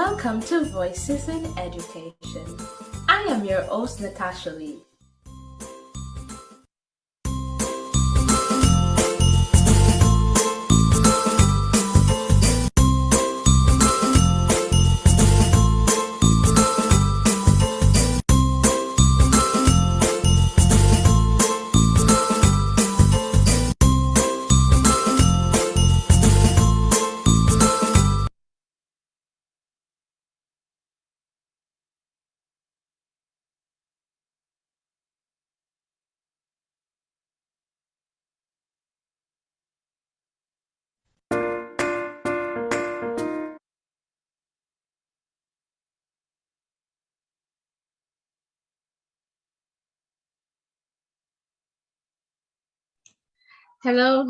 Welcome to Voices in Education. I am your host, Natasha Lee. Hello,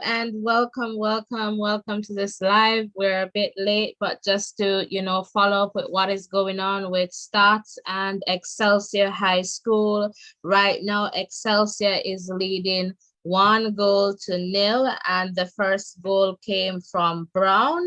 and welcome to this live. We're a bit late, but just to, follow up with what is going on with STATHS and Excelsior High School. Right now, Excelsior is leading 1-0, and the first goal came from Brown.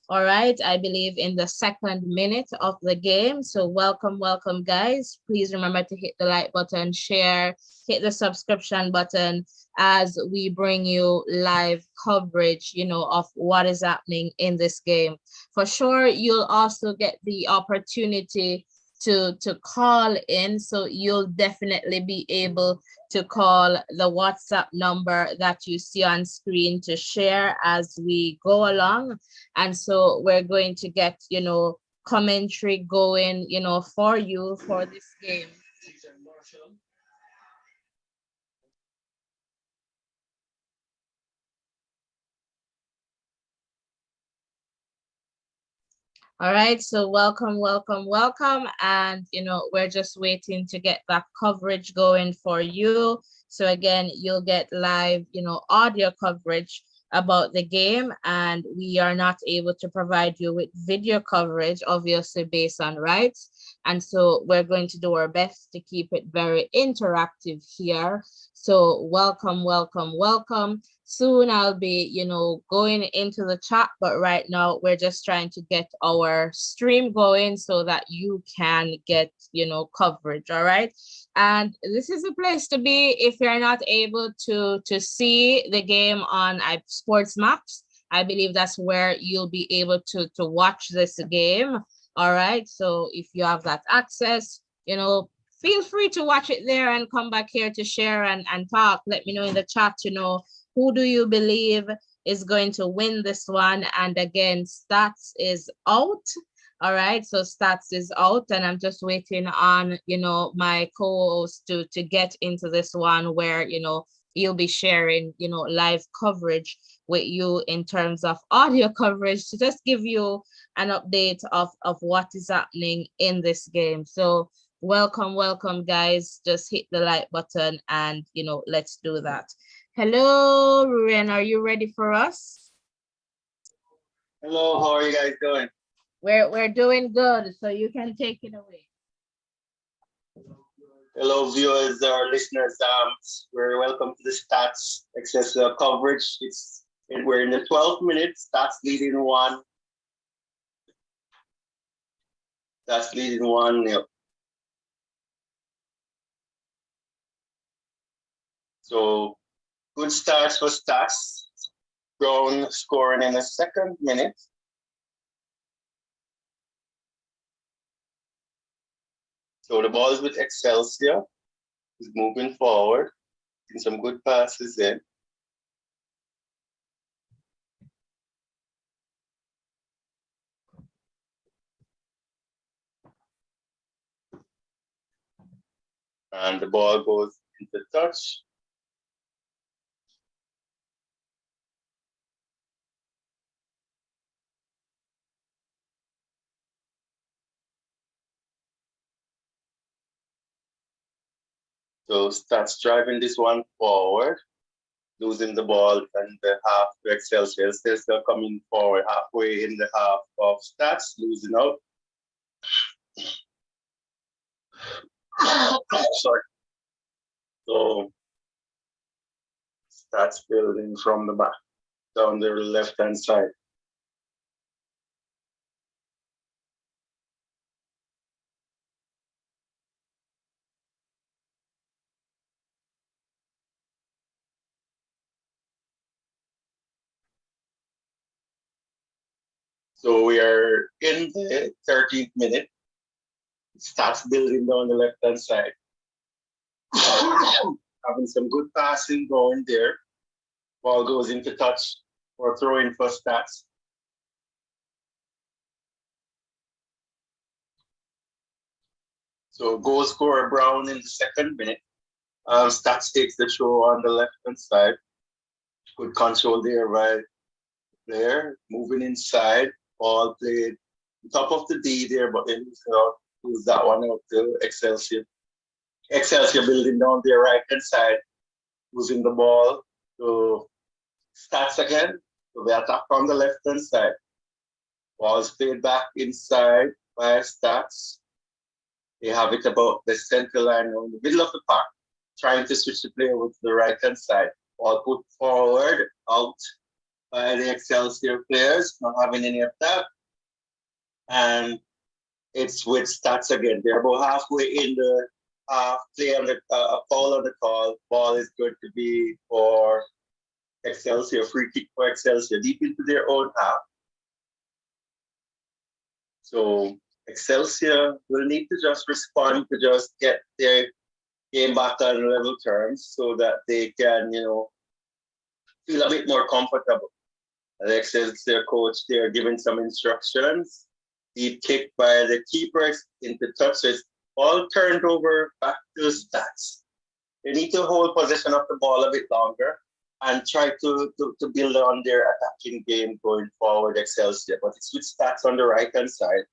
All right, I believe in the 2nd minute of the game. So welcome, guys. Please remember to hit the like button, share, hit the subscription button as we bring you live coverage, of what is happening in this game. For sure, you'll also get the opportunity to call in. So you'll definitely be able to call the WhatsApp number that you see on screen to share as we go along. And so we're going to get, commentary going, for you for this game. All right, so welcome. And, we're just waiting to get that coverage going for you. So again, you'll get live, audio coverage about the game, and we are not able to provide you with video coverage, obviously based on rights. And so we're going to do our best to keep it very interactive here. So welcome. Soon I'll be, going into the chat, but right now we're just trying to get our stream going so that you can get, coverage. All right. And this is a place to be if you're not able to see the game on Sports Maps. I believe that's where you'll be able to watch this game. All right. So if you have that access, feel free to watch it there and come back here to share and talk. Let me know in the chat, who do you believe is going to win this one? And again, STATHS is out. All right, so STATHS is out, and I'm just waiting on, my co-host to get into this one where, you'll be sharing, live coverage with you in terms of audio coverage to just give you an update of what is happening in this game. So welcome, guys. Just hit the like button and, let's do that. Hello, Ruren, are you ready for us? Hello, how are you guys doing? We're doing good, so you can take it away. Hello, viewers or listeners. We're welcome to the STATHS Excelsior coverage. We're in the 12th minute. STATHS leading 1. STATHS leading 1. Yep. So good starts for STATHS. Brown scoring in the 2nd minute. So the ball is with Excelsior. He's moving forward. In some good passes in. And the ball goes into touch. So STATHS driving this one forward, losing the ball and the half to Excelsior. They're still coming forward halfway in the half of STATHS, losing out. Sorry. So STATHS building from the back down the left-hand side. So we are in the 13th minute. It starts building down the left-hand side. Having some good passing going there. Ball goes into touch or throw in for Stats. So goal scorer Brown in the 2nd minute. Stats takes the throw on the left-hand side. Good control there by player. Moving inside. Ball played top of the D there, but then lose that one out to Excelsior. Excelsior building down their right-hand side. Losing the ball to Stats again. So they attack from the left-hand side. Ball is played back inside by Stats. They have it about the center line in the middle of the park, trying to switch the player with the right-hand side. Ball put forward, out by the Excelsior players, not having any attack. And it's with Stats again. They're about halfway in the play on the foul on the call. Ball is going to be for Excelsior, free kick for Excelsior, deep into their own half. So Excelsior will need to just respond to just get their game back on level terms so that they can, feel a bit more comfortable. The Excelsior coach there giving some instructions. Deep kick by the keepers into touches, all turned over back to Stats. They need to hold possession of the ball a bit longer and try to build on their attacking game going forward, Excelsior. But it's with Stats on the right-hand side.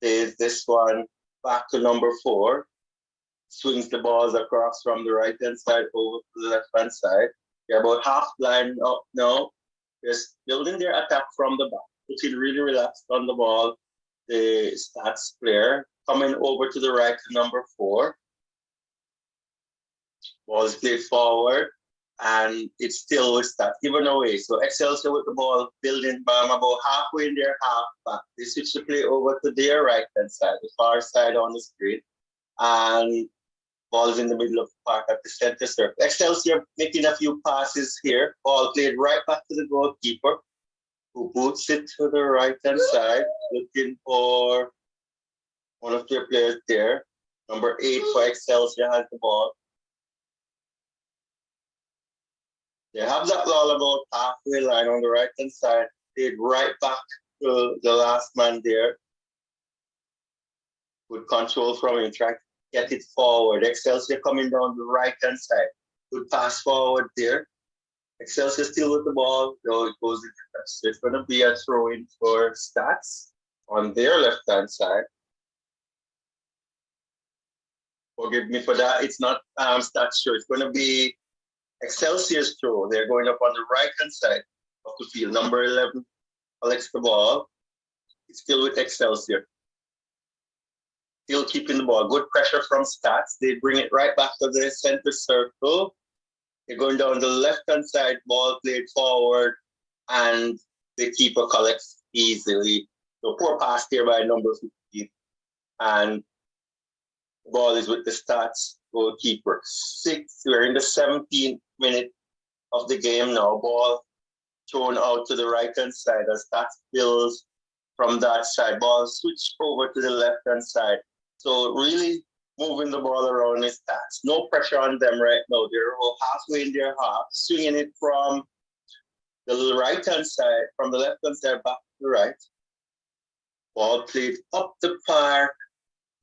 There's this one back to number 4. Swings the balls across from the right-hand side over to the left-hand side. They're about half line up now. Just building their attack from the back. Looking really relaxed on the ball. The Stats player coming over to the right to number 4. Ball is played forward. And it's still with Stats given away. So Excelsior with the ball, building Bam about halfway in their half back. They switch the play over to their right-hand side, the far side on the screen. And ball's in the middle of the park at the center circle. Excelsior making a few passes here. Ball played right back to the goalkeeper, who boots it to the right-hand side, looking for one of their players there. Number 8 for Excelsior has the ball. They have that ball about halfway line on the right-hand side. Played right back to the last man there. Good control from him, trying to get it forward. Excelsior coming down the right-hand side. Good pass forward there. Excelsior still with the ball, though it goes into touch. So it's going to be a throw-in for Stats on their left-hand side. Forgive me for that. It's not Stats show. It's going to be Excelsior's throw. They're going up on the right-hand side of the field. Number 11 collects the ball. It's still with Excelsior. Still keeping the ball. Good pressure from Stats. They bring it right back to the center circle. They're going down the left-hand side. Ball played forward. And the keeper collects easily. So poor pass there by number 15. And the ball is with the Stats goalkeeper. 6. We're in the 17th minute of the game now. Ball thrown out to the right-hand side as Stats builds from that side. Ball switched over to the left-hand side. So really moving the ball around is Stats. No pressure on them right now. They're halfway in their half, swinging it from the right-hand side, from the left-hand side back to the right. Ball played up the park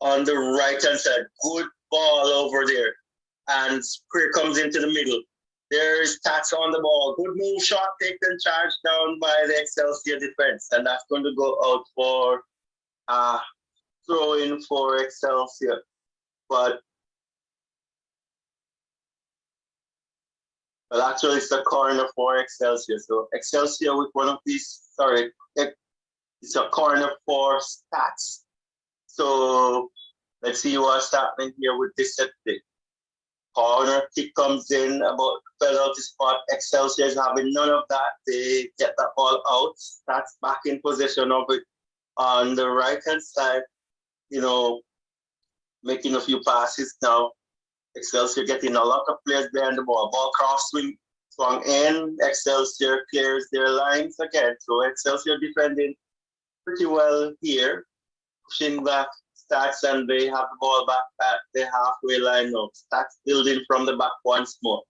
on the right-hand side. Good ball over there. And Spear comes into the middle. There's Stats on the ball. Good move, shot taken, charged down by the Excelsior defense. And that's going to go out for throw-in for Excelsior. But well, actually, it's a corner for Excelsior. So Excelsior with one of these, it's a corner for Stats. So let's see what's happening here with this set pick. Corner kick comes in about the penalty spot. Excelsior is having none of that. They get that ball out. Stats back in possession of it on the right-hand side. Making a few passes now. Excelsior getting a lot of players behind the ball. Ball cross swung in. Excelsior clears their lines again. So Excelsior defending pretty well here, pushing back Stats, and they have the ball back at the halfway line now. Stats building from the back once more.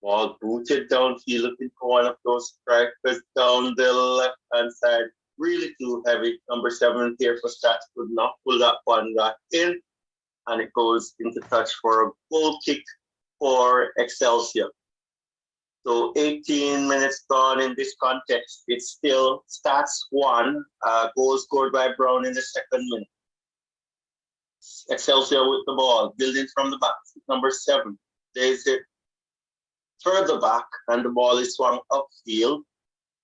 Ball booted downfield, looking for one of those strikers down the left-hand side. Really too heavy. Number 7 here for Stats could not pull that one back in, and it goes into touch for a goal kick for Excelsior. So 18 minutes gone in this context. It's still Stats 1, goal scored by Brown in the second minute. Excelsior with the ball, building from the back, number 7. There's it further back, and the ball is swung upfield,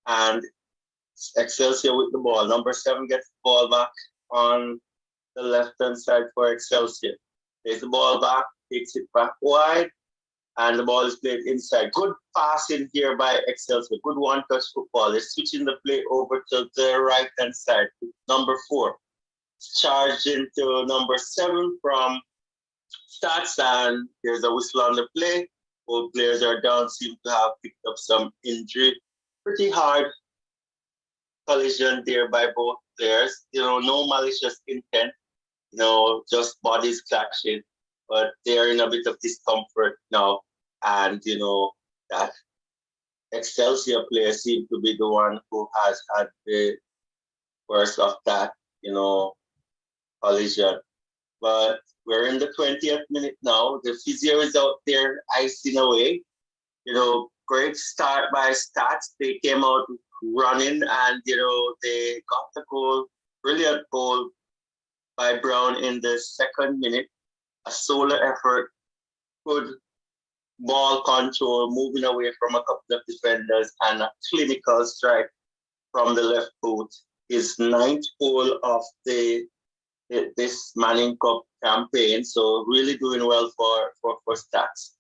and Excelsior with the ball. Number 7 gets the ball back on the left-hand side for Excelsior. There's the ball back, takes it back wide, and the ball is played inside. Good passing here by Excelsior. Good one-touch football. They're switching the play over to the right-hand side. Number 4 charged into number 7 from Stats, and there's a whistle on the play. Both players are down, seem to have picked up some injury. Pretty hard collision there by both players. No malicious intent, just bodies clashing, but they're in a bit of discomfort now. And, that Excelsior player seems to be the one who has had the worst of that, collision. But we're in the 20th minute now. The physio is out there icing away. Great start by Stats. They came out running, and, they got the goal. Brilliant goal by Brown in the second minute. A solo effort. Good ball control, moving away from a couple of defenders, and a clinical strike from the left foot. His 9th goal of this Manning Cup campaign, so really doing well for Stats.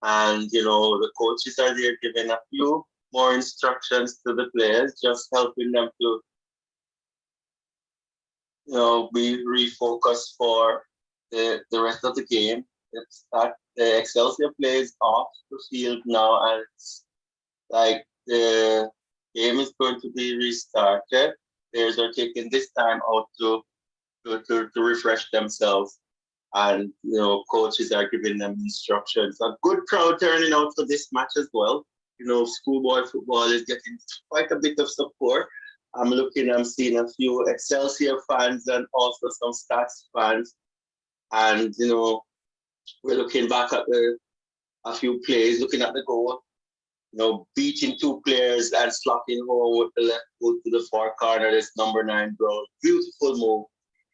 And the coaches are there giving a few more instructions to the players, just helping them to be refocused for the rest of the game. It's that the Excelsior plays off the field now, and it's like the game is going to be restarted. Players are taking this time out to refresh themselves, and coaches are giving them instructions. A good crowd turning out for this match as well. Schoolboy football is getting quite a bit of support. I'm seeing a few Excelsior fans and also some Stats fans, and we're looking back at a few plays, looking at the goal. Beating 2 players and slotting home with the left foot to the far corner. This number 9 Brown. Beautiful move.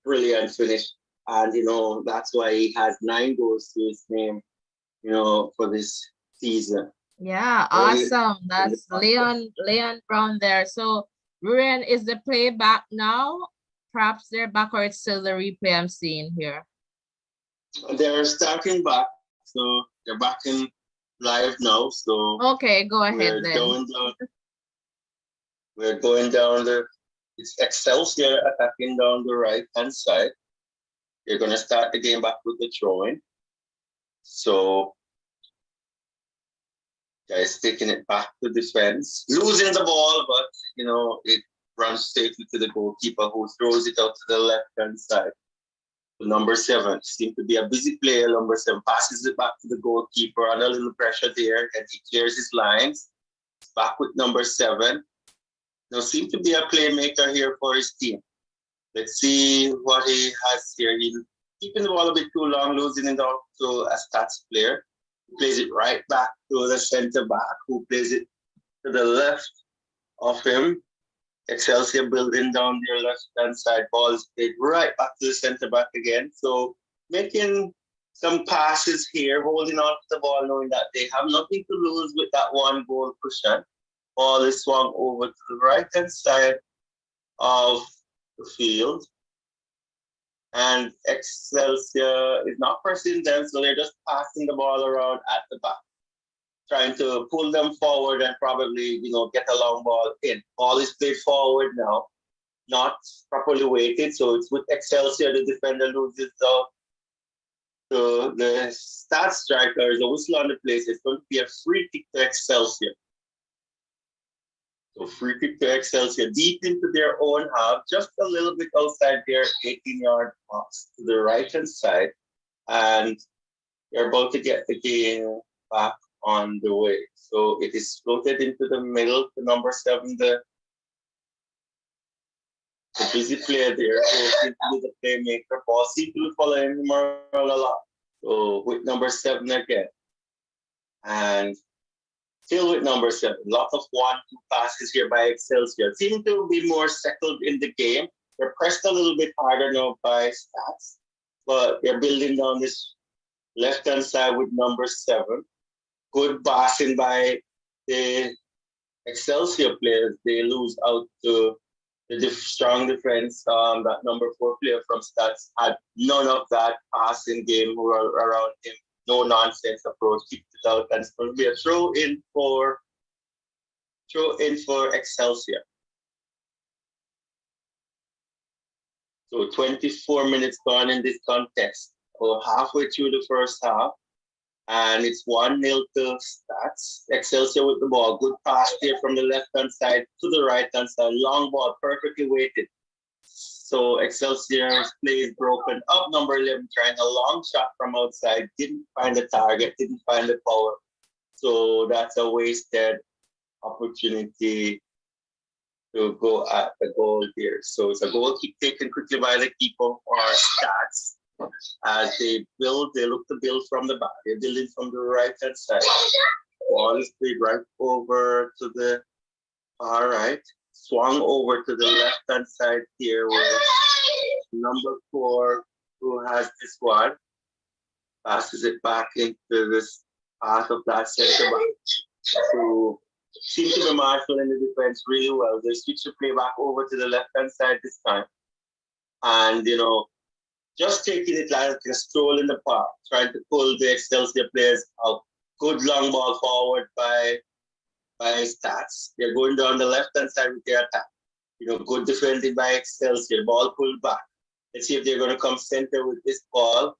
Brilliant finish. And, that's why he has 9 goals to his name, for this season. Yeah, awesome. That's Leon Brown there. So, Ruren, is the play back now? Perhaps they're back, or it's still the replay I'm seeing here? They're starting back. So, they're back in live now. So, okay, go ahead then. We're going down it's Excelsior attacking down the right-hand side. They're going to start the game back with the throwing. So, guys taking it back to defense. Losing the ball, but, it runs safely to the goalkeeper, who throws it out to the left-hand side. So number 7 seems to be a busy player. Number 7 passes it back to the goalkeeper, under a little pressure there, and he clears his lines. Back with number 7. Seems to be a playmaker here for his team. Let's see what he has here. He's keeping the ball a bit too long, losing it out to a Stats player. He plays it right back to the center back, who plays it to the left of him. Excelsior building down their left-hand side. Ball is played right back to the center back again. So making some passes here, holding on to the ball, knowing that they have nothing to lose with that 1 goal cushion. Ball is swung over to the right-hand side of the field. And Excelsior is not pressing them, so they're just passing the ball around at the back, trying to pull them forward and probably, get a long ball in. Ball is played forward now, not properly weighted, so it's with Excelsior. The defender loses out to the Stats striker. There's a whistle on the place. It's going to be a free kick to Excelsior. So free kick to Excelsior, deep into their own half, just a little bit outside their 18-yard box to the right-hand side. And they're about to get the game back on the way. So it is floated into the middle to number 7, the busy player there, who seems to be the playmaker. Ball seems to be following him around a lot. So with number 7 again. And still with number 7. Lots of 1-2 passes here by Excelsior. Seem to be more settled in the game. They're pressed a little bit harder now by Stats, but they're building down this left-hand side with number 7. Good passing by the Excelsior players. They lose out to the strong defense. That number 4 player from Stats had none of that passing game around him. No nonsense approach, kicked it out, and it's going to be a throw in for Excelsior. So 24 minutes gone in this contest. We're halfway through the first half, and it's 1-0 to Stats. Excelsior with the ball. Good pass here from the left-hand side to the right-hand side. Long ball, perfectly weighted. So Excelsior's play is broken up. Number 11 trying a long shot from outside. Didn't find the target, didn't find the power. So that's a wasted opportunity to go at the goal here. So it's a goal taken quickly by the keeper for Stats. As they look to build from the back. They're building from the right-hand side. Ball is played right over to the far right. Swung over to the left-hand side here with number 4, who has this one. Passes it back into this path of that center back, who seems to be marshalling the defense really well. They switch the play back over to the left-hand side this time. And, just taking it like a stroll in the park, trying to pull the Excelsior players out. Good long ball forward by Stats. They're going down the left-hand side with their attack. Good defending by Excelsior. Ball pulled back. Let's see if they're going to come center with this ball.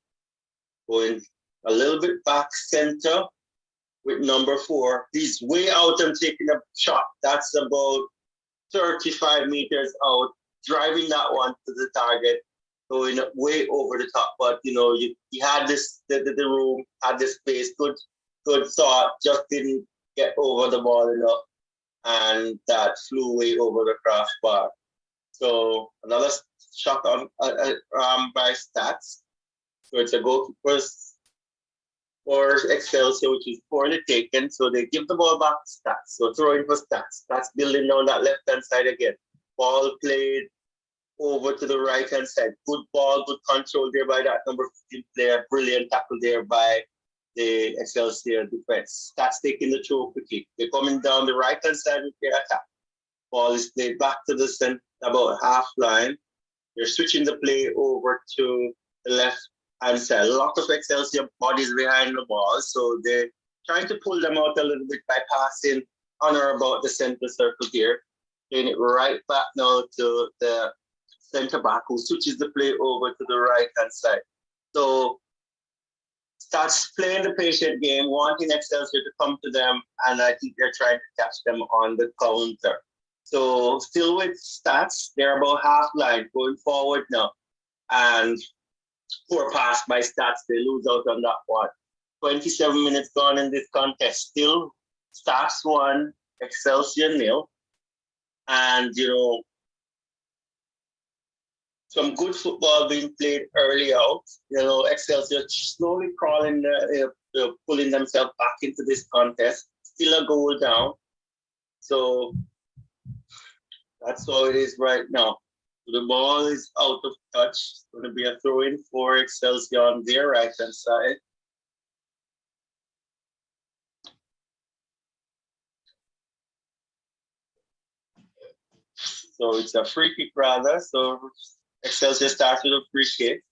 Going a little bit back center with number 4. He's way out and taking a shot. That's about 35 meters out. Driving that one to the target. Going way over the top, but he had the room, had the space, good thought, just didn't get over the ball enough, and that flew way over the crossbar. So another shot on by Stats. So it's a goal for Excelsior, which is poorly taken. So they give the ball back to Stats. So throwing for Stats. Stats building down that left hand side again. Ball played over to the right-hand side. Good ball, good control there by that number 15 player. Brilliant tackle there by the Excelsior defense. That's taking the throw quickly. They're coming down the right-hand side with their attack. Ball is played back to the center, about half line. They're switching the play over to the left-hand side. A lot of Excelsior bodies behind the ball, so they're trying to pull them out a little bit by passing on or about the center circle here. Playing it right back now to the center back, who switches the play over to the right-hand side. So starts playing the patient game, wanting Excelsior to come to them, and I think they're trying to catch them on the counter. So still with Stats, they're about half line going forward now. And poor pass by Stats, they lose out on that one. 27 minutes gone in this contest. Still Stats 1, Excelsior 0. And some good football being played early out. Excelsior slowly crawling, pulling themselves back into this contest. Still a goal down. So that's how it is right now. So the ball is out of touch. It's going to be a throw-in for Excelsior on their right-hand side. So it's a free kick rather. So Excelsior starts with a free kick.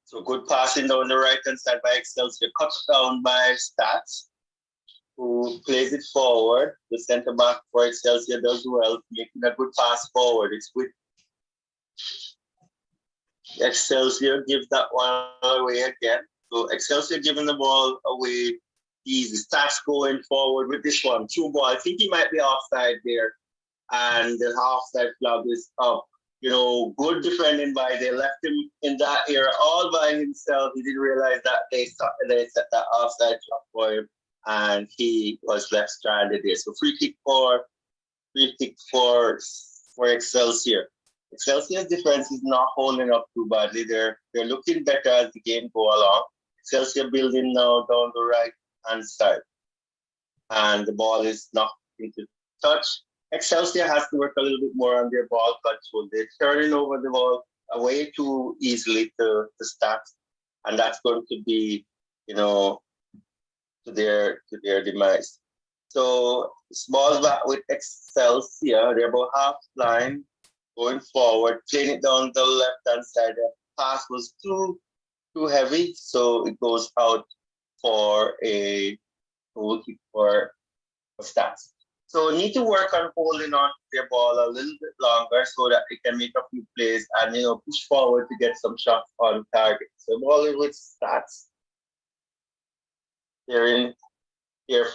So good passing down the right-hand side by Excelsior. Cut down by Stats, who plays it forward. The center back for Excelsior does well, making a good pass forward. It's with Excelsior gives that one away again. So Excelsior giving the ball away Easy. Stats going forward with this one. True ball. I think he might be offside there. And the offside flag is up. You know, good defending by they left him in that area all by himself. He didn't realize that they set that offside trap for him, and he was left stranded there. So free kick for Excelsior. Excelsior's defense is not holding up too badly. They're looking better as the game go along. Excelsior building now down the right hand side, and the ball is not into touch. Excelsior has to work a little bit more on their ball control. They're turning over the ball way too easily to Stats, and that's going to be, you know, to their demise. So small back with Excelsior. They're about half line going forward, playing it down the left hand side. The pass was too heavy, so it goes out for a goal kick for Stats. So need to work on holding on to their ball a little bit longer so that they can make a few plays and, you know, push forward to get some shots on target. So ball is with Stats. They're in their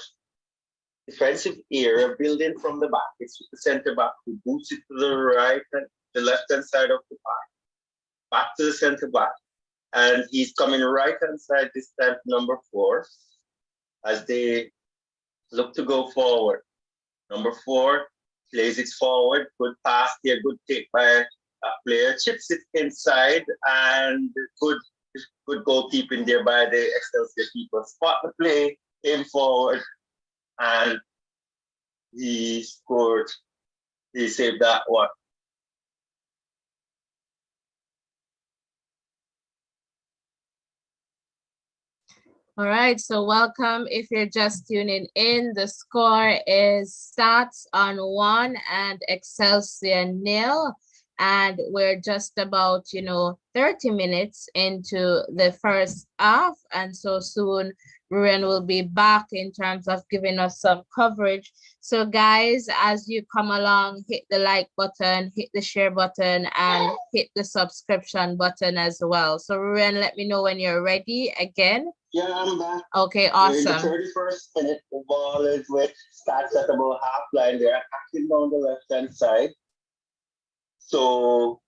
defensive area, building from the back. It's with the center back who boots it to the right and the left hand side of the back to the center back. And he's coming right hand side this time to number 4 as they look to go forward. Number 4 plays it forward, good pass here, good take by a player, chips it inside, and good goalkeeping there by the Excelsior keeper. Spot the play, came forward, and he scored. He saved that one. All right, so welcome. If you're just tuning in, the score is Stats on 1 and Excelsior 0. And we're just about, 30 minutes into the first half. And so soon, Ruben will be back in terms of giving us some coverage. So guys, as you come along, hit the like button, hit the share button, and hit the subscription button as well. So Ruben, let me know when you're ready again. Yeah, I'm back. Okay, awesome. We're in the 31st minute. The ball is with Stats at about half line. They're attacking down the left-hand side. So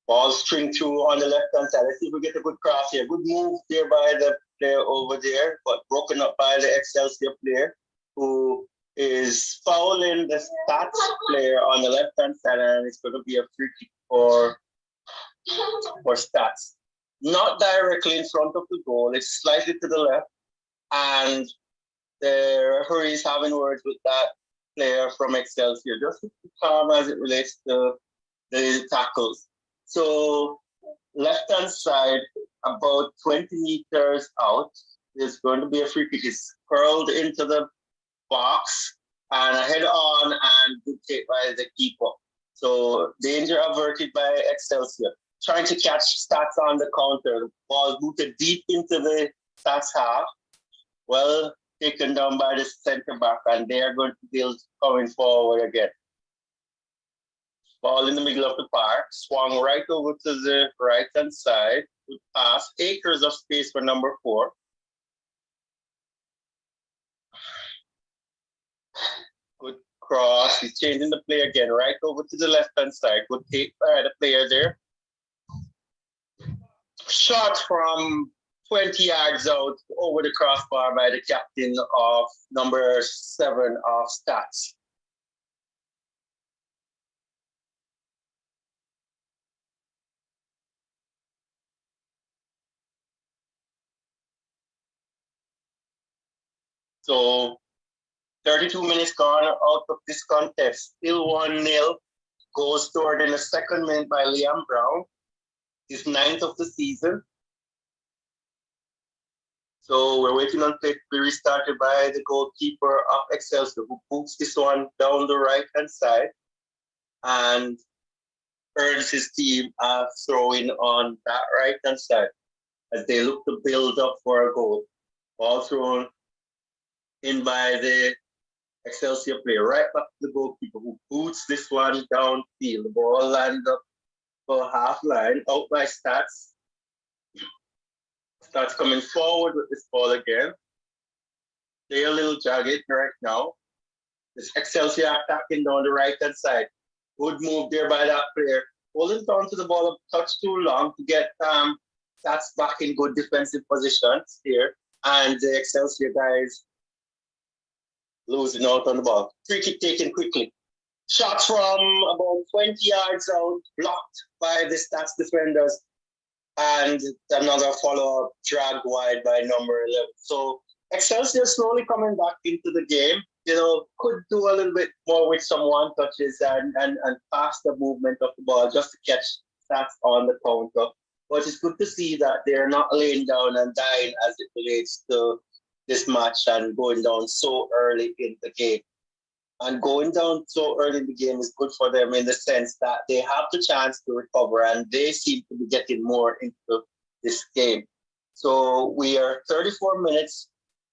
ball string through on the left-hand side. Let's see if we get a good cross here. Good move there by the player over there, but broken up by the Excelsior player who is fouling the Stats player on the left-hand side, and it's going to be a free kick for Stats. Not directly in front of the goal, it's slightly to the left, and the referee is having words with that player from Excelsior, just to be calm as it relates to the tackles. So left-hand side, about 20 meters out, there's going to be a free kick. It's curled into the box and a head-on and good take by the keeper. So danger averted by Excelsior. Trying to catch Stats on the counter. The ball booted deep into the Stats half. Well taken down by the center back, and they are going to build coming forward again. Ball in the middle of the park, swung right over to the right-hand side. Good pass, acres of space for number 4. Good cross, he's changing the play again, right over to the left-hand side. Good take by the player there. Shot from 20 yards out over the crossbar by the captain of number 7 of Stats. So 32 minutes gone out of this contest. Still 1-0. Goal scored in the second minute by Liam Brown. His 9th of the season. So we're waiting on play to be restarted by the goalkeeper of Excelsior, who boots this one down the right-hand side and earns his team a throw-in on that right-hand side as they look to build up for a goal. Ball thrown in by the Excelsior player, right back to the goalkeeper, who boots this one downfield. The ball lands up for half line, out by Stats. Stats coming forward with this ball again. They're a little jagged right now. This Excelsior attacking down the right hand side. Good move there by that player. Holding on to the ball a touch too long to get Stats back in good defensive positions here. And the Excelsior guys losing out on the ball. Free kick taken quickly. Shot from about 20 yards out, blocked by the Stats defenders. And another follow-up dragged wide by number 11. So Excelsior slowly coming back into the game. You know, could do a little bit more with some one touches and faster movement of the ball just to catch Stats on the counter. But it's good to see that they're not laying down and dying as it relates to this match and going down so early in the game. And going down so early in the game is good for them in the sense that they have the chance to recover and they seem to be getting more into this game. So we are 34 minutes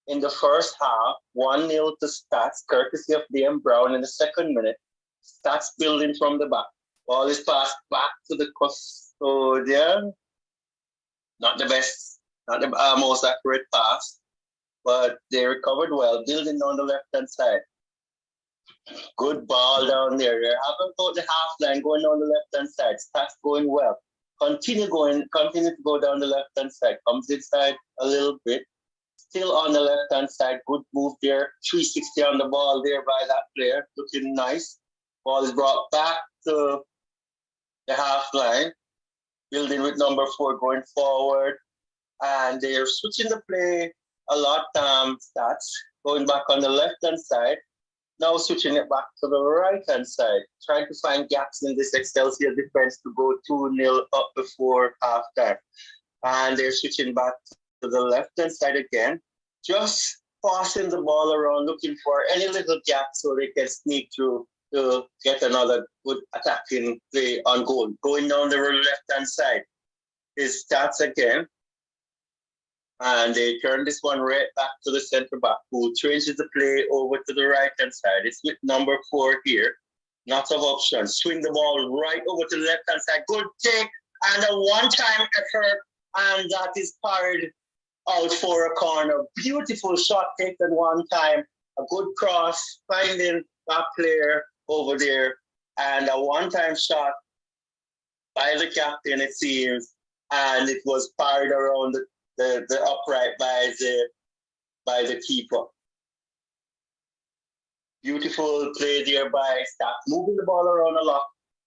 in the first half, 1-0 to Stats, courtesy of DM Brown in the second minute. Stats building from the back. Ball is passed back to the custodian. Not the best, not the most accurate pass, but they recovered well, building on the left-hand side. Good ball down there. They're having about the half line going down the left-hand side. Stats going well. Continue to go down the left-hand side. Comes inside a little bit. Still on the left-hand side. Good move there. 360 on the ball there by that player. Looking nice. Ball is brought back to the half line. Building with number 4 going forward. And they're switching the play a lot. Stats going back on the left-hand side. Now switching it back to the right-hand side, trying to find gaps in this Excelsior defense to go 2-0 up before halftime. And they're switching back to the left-hand side again, just passing the ball around, looking for any little gap so they can sneak through to get another good attacking play on goal. Going down the left-hand side is Stats again. And they turn this one right back to the center back, who changes the play over to the right-hand side. It's with number 4 here. Lots of options. Swing the ball right over to the left-hand side. Good take and a one-time effort. And that is parried out for a corner. Beautiful shot taken one time. A good cross, finding that player over there. And a one-time shot by the captain, it seems. And it was parried around the upright by the keeper. Beautiful play there by Stats, moving the ball around a lot,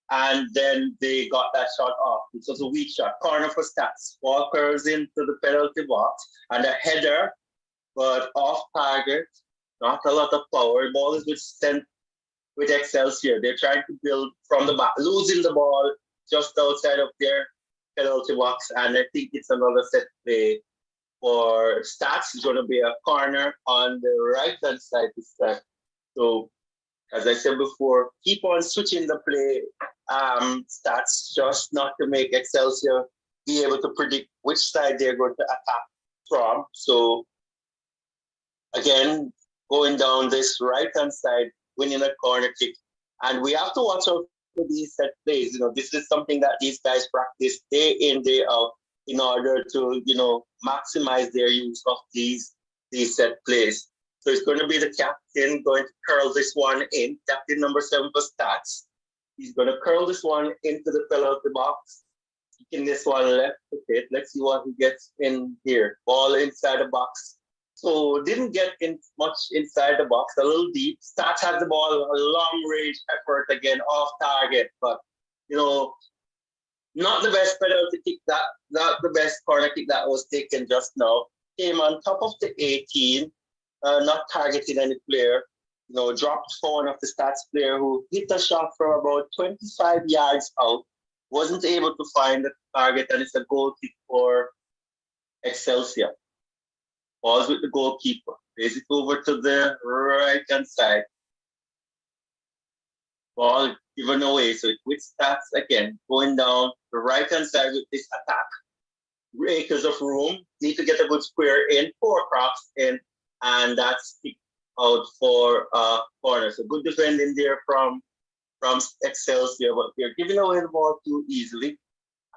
and then they got that shot off. It was a weak shot. Corner for Stats. Ball curves into the penalty box, and a header, but off target. Not a lot of power. Ball is sent with Excelsior. They're trying to build from the back, losing the ball just outside of their penalty box, and I think it's another set play for Stats. It's going to be a corner on the right-hand side this time. So, as I said before, keep on switching the play, Stats, just not to make Excelsior be able to predict which side they're going to attack from. So, again, going down this right-hand side, winning a corner kick. And we have to watch out for these set plays. You know, this is something that these guys practice day in, day out in order to, you know, maximize their use of these set plays. So it's going to be the captain going to curl this one in. Captain number 7 for Stats. He's going to curl this one into the penalty box. Kicking this one left with it. Let's see what he gets in here. Ball inside the box. So didn't get in much inside the box, a little deep. Stats has the ball, a long range effort again, off target, but you know, not the best penalty kick not the best corner kick that was taken just now. Came on top of the 18, not targeting any player. You know, dropped for one of the Stats player who hit a shot from about 25 yards out. Wasn't able to find the target, and it's a goal kick for Excelsior. Balls with the goalkeeper. Plays it over to the right-hand side. Ball given away. So it with Stats again. Going down the right-hand side with this attack. Acres of room. Need to get a good square in. 4 crosses in. And that's kicked out for a corner. So good defending there from Excelsior. But they're giving away the ball too easily.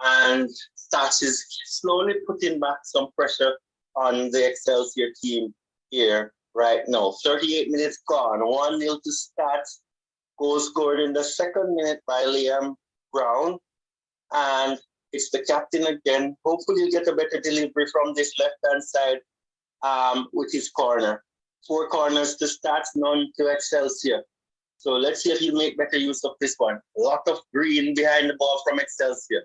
And Stats is slowly putting back some pressure on the Excelsior team here. right now. 38 minutes gone. 1-0 to Stats. Goal scored in the second minute by Liam Brown. And it's the captain again. Hopefully you get a better delivery from this left-hand side with his corner. 4 corners to Stats, none to Excelsior. So let's see if he'll make better use of this one. A lot of green behind the ball from Excelsior.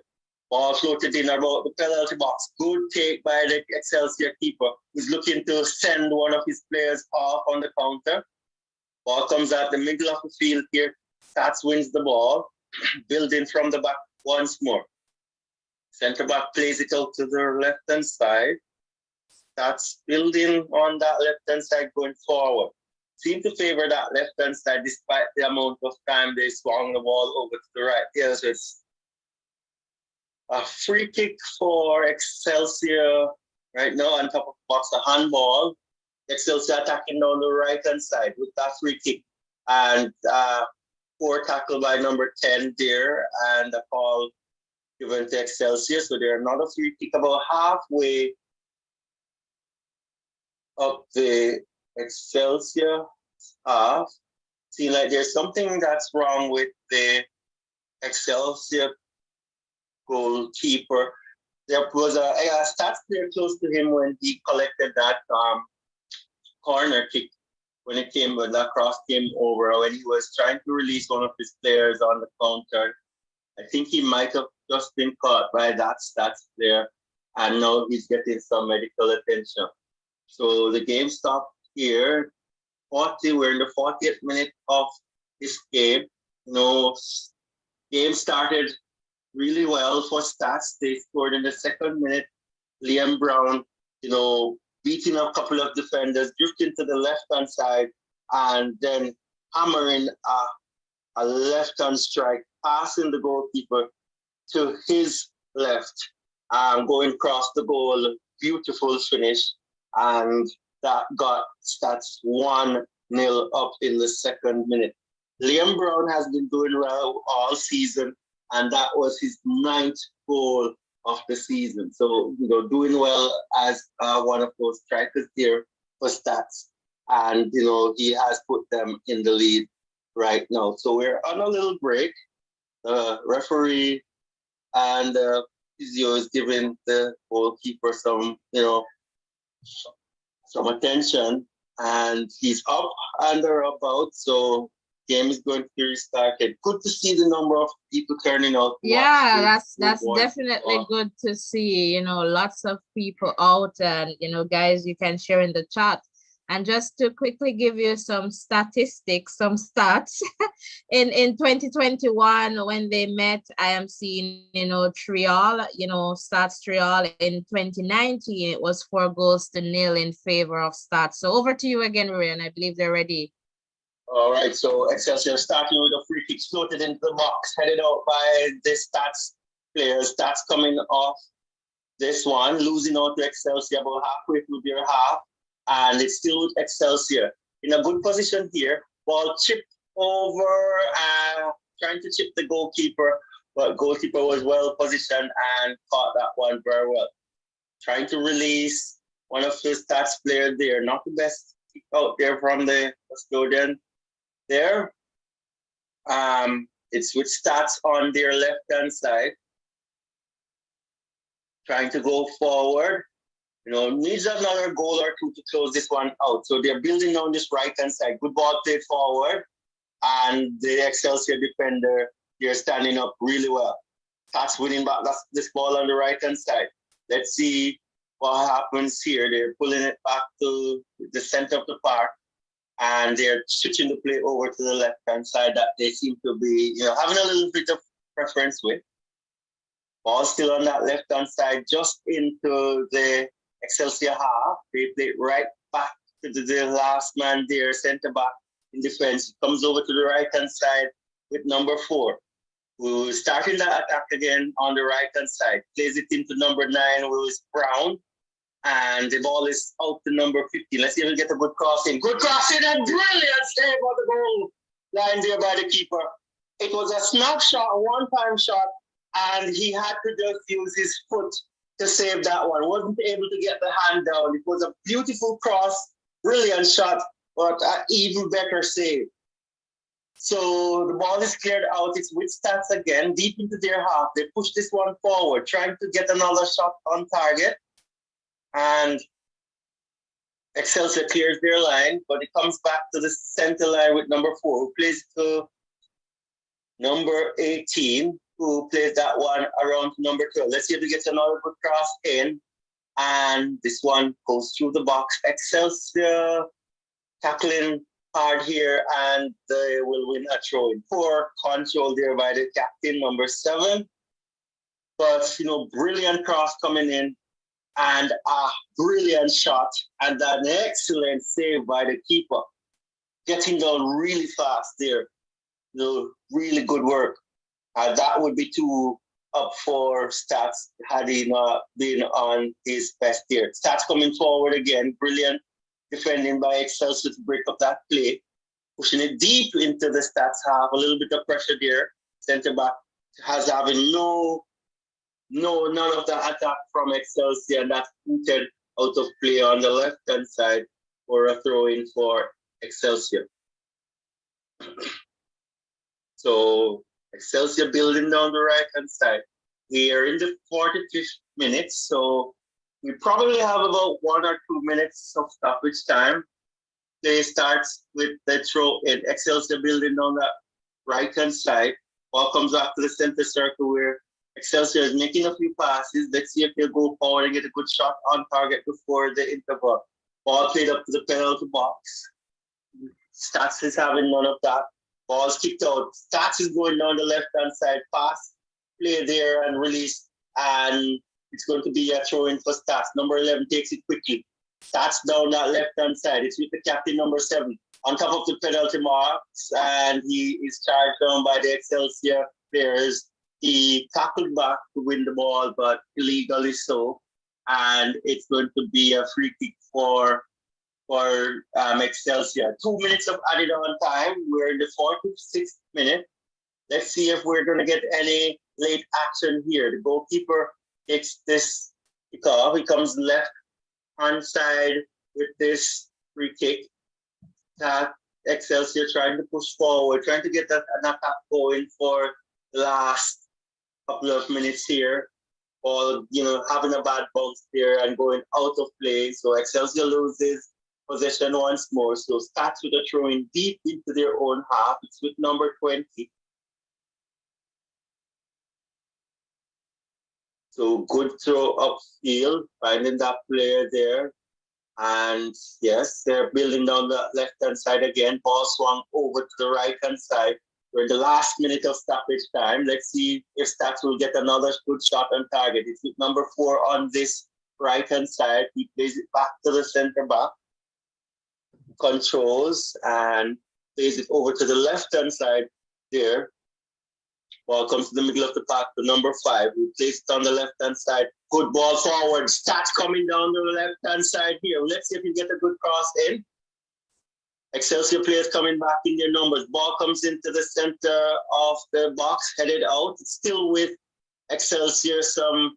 Ball floated in about the penalty box. Good take by the Excelsior keeper, who's looking to send one of his players off on the counter. Ball comes out the middle of the field here. Stats wins the ball, building from the back once more. Centre back plays it out to the left-hand side. Stats building on that left-hand side going forward. Seem to favor that left-hand side despite the amount of time they swung the ball over to the right. Yeah, so it's a free kick for Excelsior right now on top of the box, a handball. Excelsior attacking down the right-hand side with that free kick. And poor tackle by number 10 there, and a call given to Excelsior. So they're another free kick about halfway up the Excelsior half. Seems like there's something that's wrong with the Excelsior goalkeeper. There was a Stats player close to him when he collected that corner kick when that cross came over, when he was trying to release one of his players on the counter. I think he might have just been caught by that Stats player, and now he's getting some medical attention. So the game stopped here. We're in the 40th minute of this game. Game started really well for Stats. They scored in the second minute. Liam Brown, beating a couple of defenders, drifting to the left-hand side, and then hammering a left-hand strike, passing the goalkeeper to his left, going across the goal. Beautiful finish. And that got Stats 1-0 up in the second minute. Liam Brown has been doing well all season, and that was his 9th goal of the season. So, doing well as one of those strikers there for Stats. And, he has put them in the lead right now. So we're on a little break. The referee and physio is giving the goalkeeper some attention, and he's up and about. So game is going to be restarted. Good to see the number of people turning out. Yeah, that's definitely good to see. Lots of people out, and guys, you can share in the chat. And just to quickly give you some statistics, some stats, in 2021 when they met, I am seeing Trial, Stats Trial. In 2019 it was 4-0 in favor of Stats. So over to you again, Ray, and I believe they're ready. All right, so Excelsior starting with a free kick floated into the box, headed out by the Stats players. Stats coming off this one, losing out to Excelsior about halfway through their half, and it's still with Excelsior in a good position here. Ball chipped over, trying to chip the goalkeeper, but goalkeeper was well positioned and caught that one very well. Trying to release one of the Stats players there, not the best out there from the custodian. There, it's with Stats on their left-hand side, trying to go forward. Needs another goal or two to close this one out. So they're building on this right-hand side. Good ball played forward, and the Excelsior defender, they're standing up really well. Stats winning back this ball on the right-hand side. Let's see what happens here. They're pulling it back to the center of the park, and they're switching the play over to the left-hand side that they seem to be, having a little bit of preference with. Ball still on that left-hand side, just into the Excelsior half. They play right back to the last man there, centre-back in defense. Comes over to the right-hand side with number 4, who's starting that attack again on the right-hand side. Plays it into number 9, who is Brown. And the ball is out to number 50. Let's see if we get a good crossing. Good crossing and brilliant save on the goal line there by the keeper. It was a snapshot, a one-time shot, and he had to just use his foot to save that one. Wasn't able to get the hand down. It was a beautiful cross Brilliant shot, but an even better save. So the ball is cleared out. It's with Stats again, deep into their half. They push this one forward, trying to get another shot on target. And Excelsior clears their line, but it comes back to the center line with number 4, who plays to number 18, who plays that one around to number 12. Let's see if we get another good cross in. And this one goes through the box. Excelsior tackling hard here, and they will win a throw-in. Poor control there by the captain, number 7. But, brilliant cross coming in, and a brilliant shot, and an excellent save by the keeper. Getting down really fast there. Really good work. That would be 2 up for Stats had he not been on his best here. Stats coming forward again. Brilliant defending by Excelsior to break up that play. Pushing it deep into the Stats half. A little bit of pressure there. Center back has having none of the attack from Excelsior, and that's put out of play on the left-hand side for a throw-in for Excelsior. So Excelsior building down the right-hand side. We are in the 45th minute, so we probably have about 1 or 2 minutes of stoppage time. Play starts with the throw-in. Excelsior building down the right-hand side. Ball comes back to the center circle where Excelsior is making a few passes. Let's see if they'll go forward and get a good shot on target before the interval. Ball played up to the penalty box. Stats is having none of that. Ball's kicked out. Stats is going down the left-hand side. Pass, play there and release. And it's going to be a throw-in for Stats. Number 11 takes it quickly. Stats down that left-hand side. It's with the captain, number 7, on top of the penalty marks. And he is charged down by the Excelsior players. He tackled back to win the ball, but illegally so. And it's going to be a free kick for Excelsior. 2 minutes of added on time. We're in the 46th minute. Let's see if we're going to get any late action here. The goalkeeper takes this kick off. He comes left hand side with this free kick. Excelsior trying to push forward, trying to get an attack going for the last couple of minutes here. Or, having a bad bounce there and going out of play. So Excelsior loses possession once more. So Stats with a throw-in deep into their own half. It's with number 20. So good throw upfield, finding that player there. And yes, they're building down the left-hand side again. Ball swung over to the right-hand side. We're in the last minute of stoppage time. Let's see if Stats will get another good shot on target. It's with number 4 on this right-hand side. He plays it back to the center back. Controls and plays it over to the left-hand side there. Ball comes to the middle of the pack to number 5. We place it on the left-hand side. Good ball forward. Stats coming down the left-hand side here. Let's see if we get a good cross in. Excelsior players coming back in their numbers. Ball comes into the center of the box, headed out. It's still with Excelsior some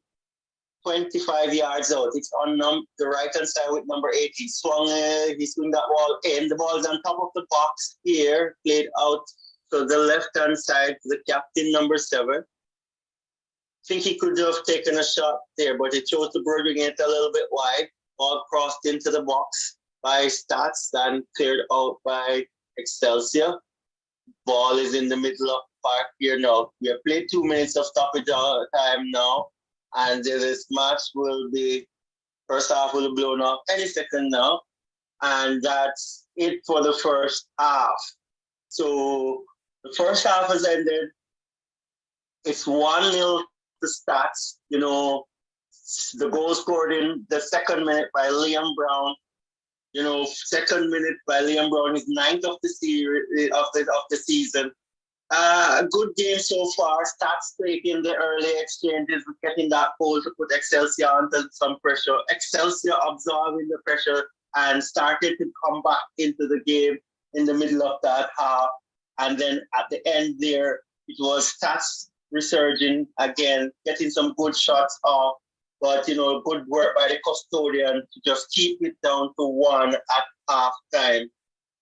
25 yards out. It's on the right-hand side with number 8. He swung that ball in. The ball is on top of the box here, played out to the left-hand side to the captain, number 7. I think he could have taken a shot there, but he chose to bring it a little bit wide. Ball crossed into the box by Stats and cleared out by Excelsior. Ball is in the middle of the park here now. We have played 2 minutes of stoppage time now, and this match will be, first half will be blown off any second now, and that's it for the first half. So the first half has ended. It's 1-0 to Stats. The goal scored in the second minute by Liam Brown. Second minute by Liam Brown is 9th of the series of the season. A good game so far. Stats taking the early exchanges, getting that goal to put Excelsior under some pressure. Excelsior absorbing the pressure and started to come back into the game in the middle of that half. And then at the end there, it was Stats resurging again, getting some good shots off. But good work by the custodian to just keep it down to 1 at half time.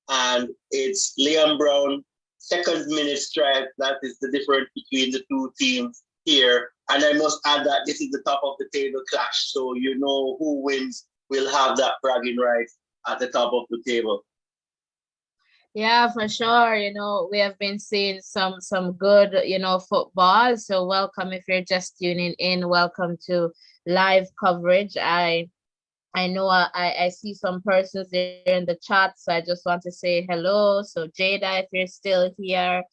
And it's Liam Brown, second minute strike. That is the difference between the two teams here. And I must add that this is the top of the table clash. So who wins will have that bragging right at the top of the table. Yeah, for sure. We have been seeing some good, football. So welcome if you're just tuning in. Welcome to live coverage. I know I see some persons there in the chat, so I just want to say hello. So Jada, if you're still here,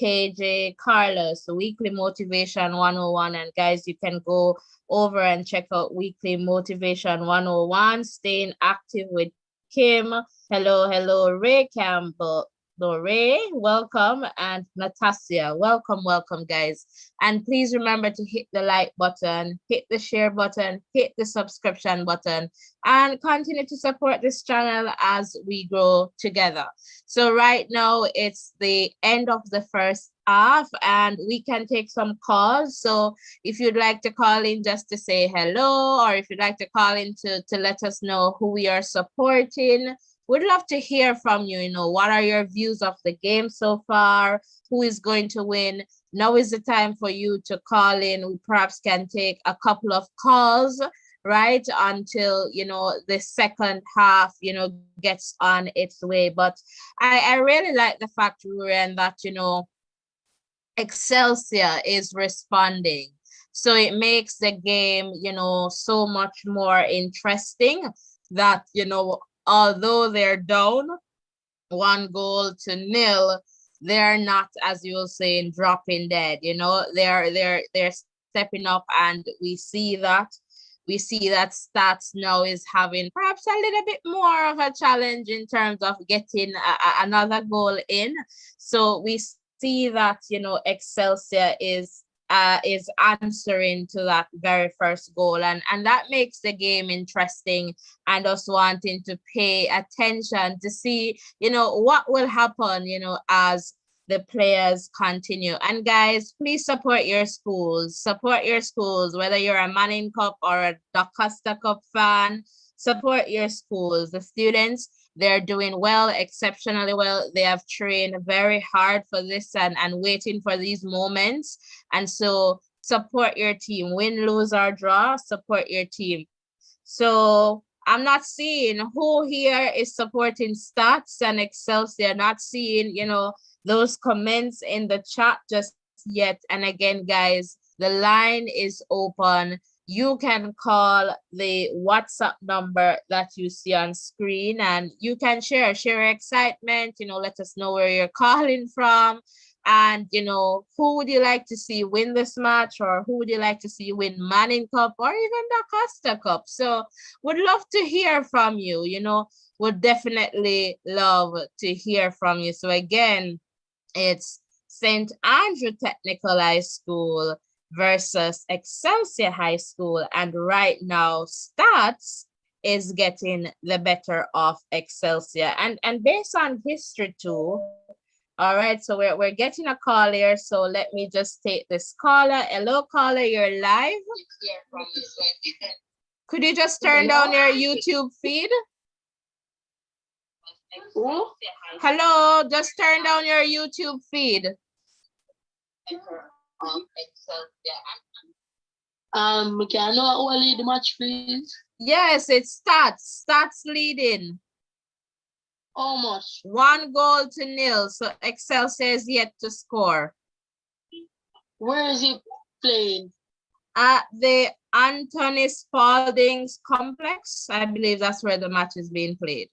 KJ, Carlos, Weekly Motivation 101. And guys, you can go over and check out Weekly Motivation 101, Staying Active with Kim. Hello, Ray Campbell. Lore, welcome, and Natasha, welcome, guys. And please remember to hit the like button, hit the share button, hit the subscription button, and continue to support this channel as we grow together. So right now, it's the end of the first half, and we can take some calls. So if you'd like to call in just to say hello, or if you'd like to call in to let us know who we are supporting, we'd love to hear from you. What are your views of the game so far? Who is going to win? Now is the time for you to call in. We perhaps can take a couple of calls, right, until, the second half, gets on its way. But I really like the fact, Rurian, that, Excelsior is responding. So it makes the game, so much more interesting that, although they're down 1-0, they're not, as you were saying, dropping dead. They're stepping up, and we see that Stats now is having perhaps a little bit more of a challenge in terms of getting another goal in. So we see that Excelsior is answering to that very first goal, and that makes the game interesting, and us wanting to pay attention to see what will happen as the players continue. And guys, please support your schools, whether you're a Manning Cup or a DaCosta Cup fan. Support your schools. The students, they're doing well, exceptionally well. They have trained very hard for this and waiting for these moments. And so support your team. Win, lose, or draw, support your team. So I'm not seeing who here is supporting Stats and Excelsior. Not seeing, those comments in the chat just yet. And again, guys, the line is open. You can call the WhatsApp number that you see on screen, and you can share your excitement, let us know where you're calling from, and who would you like to see win this match, or who would you like to see win Manning Cup or even the Costa Cup. So would love to hear from you, would definitely love to hear from you. So again, it's St. Andrew Technical High School versus Excelsior High School. And right now, Stats is getting the better of Excelsior. And based on history too, all right, so we're getting a call here. So let me just take this caller. Hello, caller, you're live. Could you just turn down your YouTube feed? Hello, just turn down your YouTube feed. Can I know who lead the match, please? Yes, it's Stats leading. How much? 1-0. So Excelsior is yet to score. Where is he playing? At the Anthony Spalding's complex. I believe that's where the match is being played.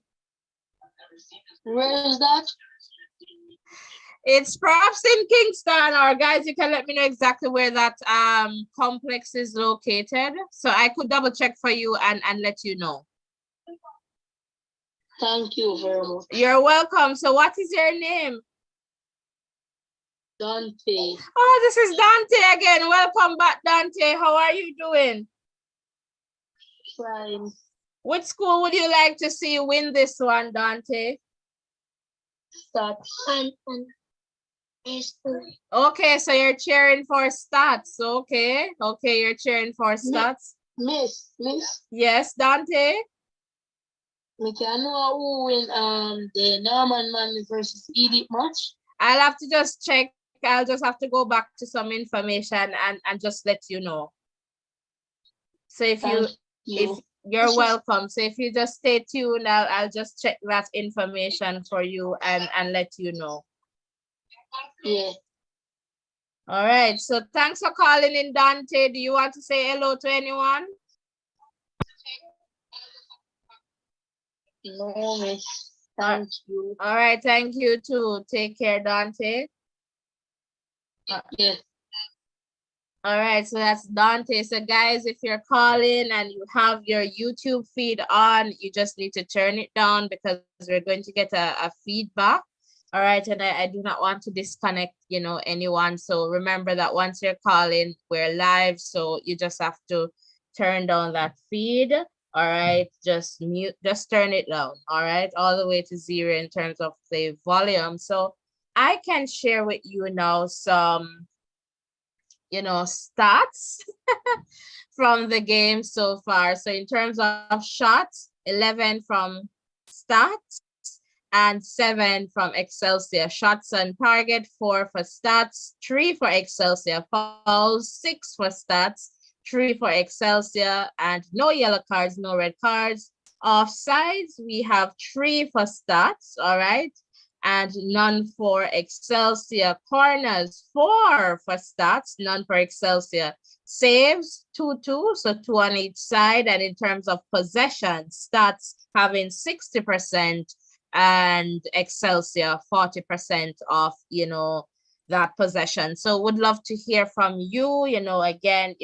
Where is that? It's perhaps in Kingston, or guys, you can let me know exactly where that complex is located. So I could double check for you and let you know. Thank you very much. You're welcome. So what is your name? Dante. Oh, this is Dante again. Welcome back, Dante. How are you doing? Fine. Which school would you like to see win this one, Dante? Stats. Okay, so you're cheering for Stats. Okay, you're cheering for Stats. Miss. Yes, Dante? Me can know who win the Norman man versus Edith match. I'll have to just check. I'll just have to go back to some information and just let you know. So if Thank if you. you're welcome. So if you just stay tuned, I'll just check that information for you and let you know. Yeah. All right. So thanks for calling in, Dante. Do you want to say hello to anyone? No, miss. Thank you. All right. Thank you too. Take care, Dante. Yeah. All right, so that's Dante. So guys, if you're calling and you have your YouTube feed on, you just need to turn it down because we're going to get a feedback. All right, and I do not want to disconnect, anyone. So remember that once you're calling, we're live. So you just have to turn down that feed. All right, just turn it down. All right, all the way to 0 in terms of the volume. So I can share with you now some stats from the game so far. So in terms of shots, 11 from stats and 7 from Excelsior. Shots on target, 4 for stats, 3 for Excelsior. Fouls, 6 for stats, 3 for Excelsior, and no yellow cards, no red cards. Offsides, we have 3 for stats, all right? And none for Excelsior. Corners, 4 for stats, none for Excelsior. Saves, 2-2, so 2 on each side. And in terms of possession, stats having 60% and Excelsior 40% of, that possession. So would love to hear from you, again,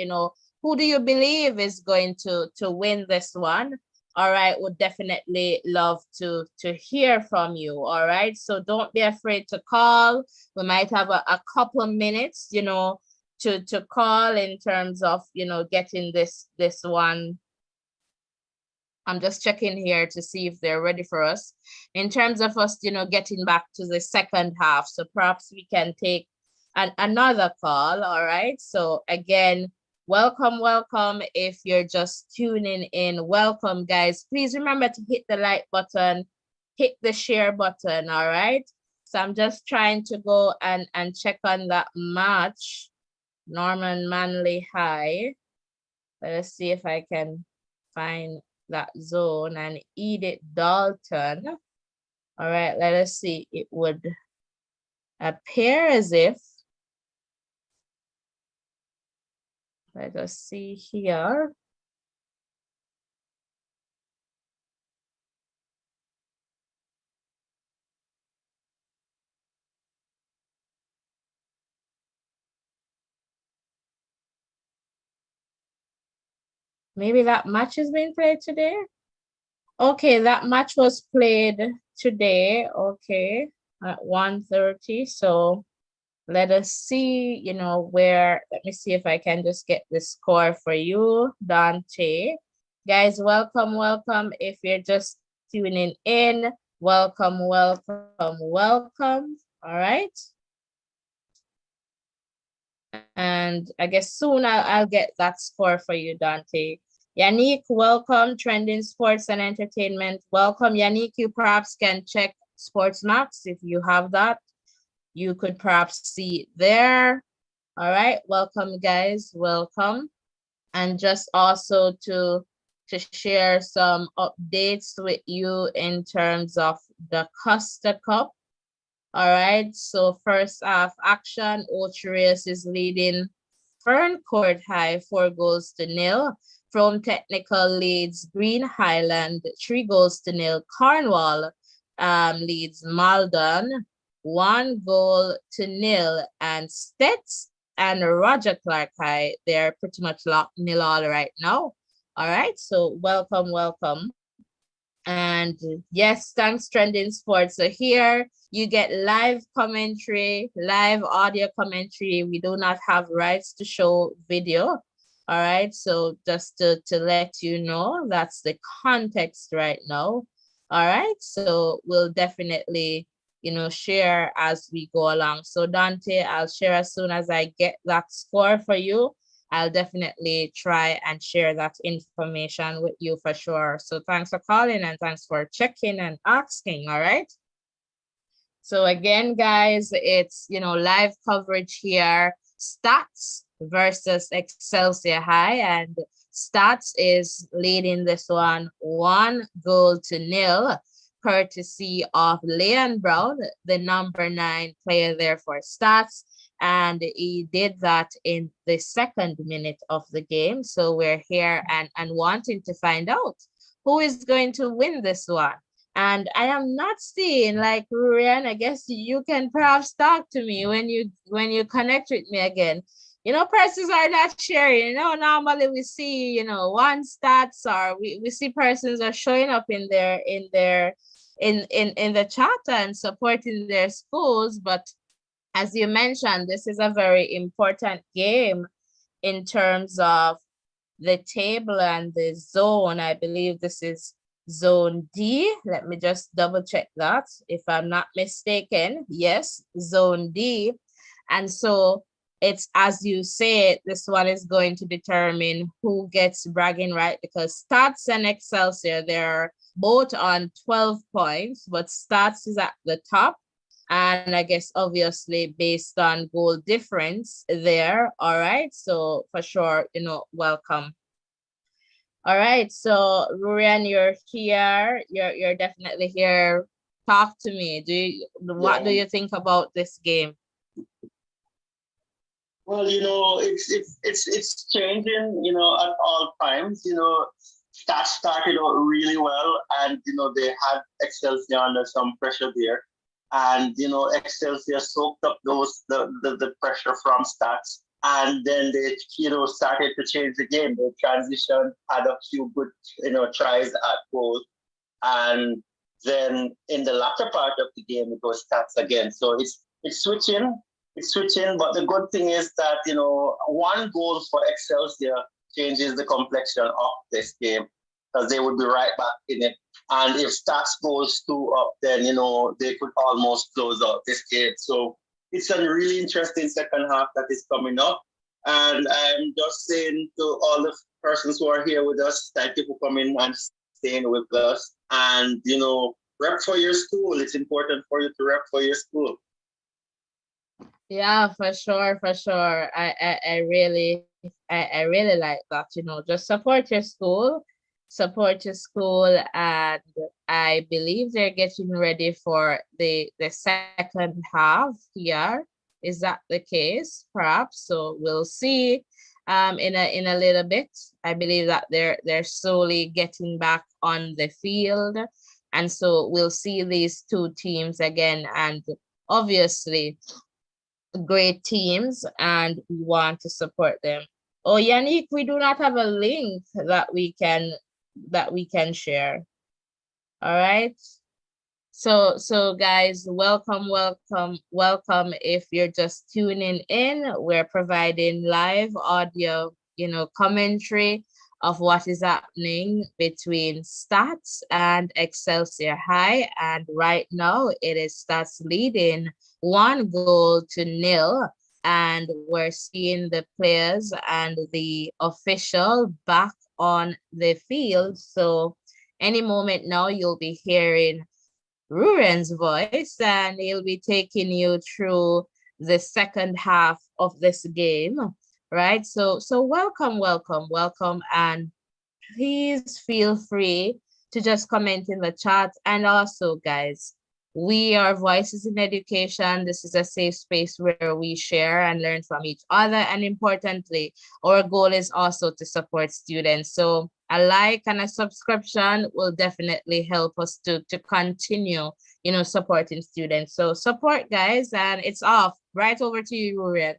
who do you believe is going to win this one? All right, would definitely love to hear from you. All right, so don't be afraid to call. We might have a couple of minutes, to call in terms of, getting this one. I'm just checking here to see if they're ready for us. In terms of us, getting back to the second half. So perhaps we can take another call. All right. So again, welcome. If you're just tuning in, welcome, guys. Please remember to hit the like button, hit the share button. All right. So I'm just trying to go and check on that match. Norman Manley High. Let's see if I can find that zone and Edith Dalton. All right, let us see. It would appear as if, let us see here. Maybe that match is being played today. Okay, that match was played today. Okay, at 1:30. So let us see, where, let me see if I can just get the score for you, Dante. Guys, welcome. If you're just tuning in, welcome. All right. And I guess soon I'll get that score for you, Dante. Yannick, welcome. Trending Sports and Entertainment. Welcome, Yannick. You perhaps can check Sports Max if you have that. You could perhaps see it there. All right, welcome, guys. Welcome. And just also to share some updates with you in terms of the Costa Cup. All right, so first half action, Ocherius is leading Ferncourt High 4-0. From Technical leads Green Highland 3-0. Cornwall leads Maldon 1-0. And STATHS and Roger Clark High, they're pretty much locked 0-0 right now. All right, so welcome. And yes, thanks Trending Sports. So here you get live commentary, live audio commentary. We do not have rights to show video. All right, so just to let you know, that's the context right now. All right, so we'll definitely, share as we go along. So Dante, I'll share as soon as I get that score for you. I'll definitely try and share that information with you for sure. So thanks for calling and thanks for checking and asking. All right. So again, guys, it's, live coverage here. Stats versus Excelsior High, and Stats is leading this one goal to nil, courtesy of Leon Brown, the number 9 player there for Stats. And he did that in the second minute of the game. So we're here and wanting to find out who is going to win this one. And I am not seeing, like, Rurian, I guess you can perhaps talk to me when you connect with me again. Persons are not sharing. Normally we see, one stats, or we see persons are showing up in the chat and supporting their schools. But as you mentioned, this is a very important game in terms of the table and the zone. I believe this is Zone D. Let me just double check that if I'm not mistaken. Yes, Zone D. And so it's, as you say, this one is going to determine who gets bragging right, because Stats and Excelsior, they're both on 12 points, but Stats is at the top. And I guess obviously based on goal difference there. All right. So for sure, welcome. All right, so Rurian, you're here. You're definitely here. Talk to me. What do you think about this game? Well, it's changing, at all times. Stats started out really well, and they had Excelsior under some pressure there. And Excelsior soaked up the pressure from Stats. And then they, started to change the game. They transitioned, had a few good, tries at goal. And then in the latter part of the game, it was Stats again. So it's switching. But the good thing is that, one goal for Excelsior changes the complexion of this game, because they would be right back in it. And if Stats goes 2 up, then, they could almost close out this game. So it's a really interesting second half that is coming up. And I'm just saying to all the persons who are here with us, thank you for coming and staying with us. And, rep for your school. It's important for you to rep for your school. Yeah, for sure. I really like that, just support your school. And I believe they're getting ready for the second half here. Is that the case? Perhaps. So we'll see in a little bit. I believe that they're slowly getting back on the field, and so we'll see these two teams again, and obviously great teams, and we want to support them. Oh, Yannick, we do not have a link that we can share. All right. So guys, welcome. If you're just tuning in, we're providing live audio, commentary of what is happening between Stats and Excelsior High. And right now it is Stats leading 1 goal to nil. And we're seeing the players and the official back on the field. So any moment now you'll be hearing Ruren's voice, and he'll be taking you through the second half of this game, right? So welcome, and please feel free to just comment in the chat. And also, guys, we are Voices in Education. This is a safe space where we share and learn from each other. And importantly, our goal is also to support students. So a like and a subscription will definitely help us to continue, supporting students. So support, guys, and it's off. Right over to you, Rurian.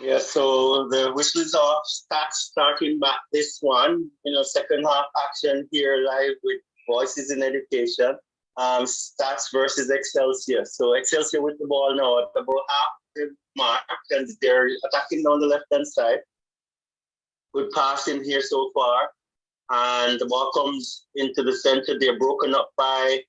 Yeah, so the whistle is off. Stats starting back this one. Second half action here live with Voices in Education. Stats versus Excelsior. So Excelsior with the ball now at about half the mark, and they're attacking down the left-hand side. Good passing here so far. And the ball comes into the center. They're broken up by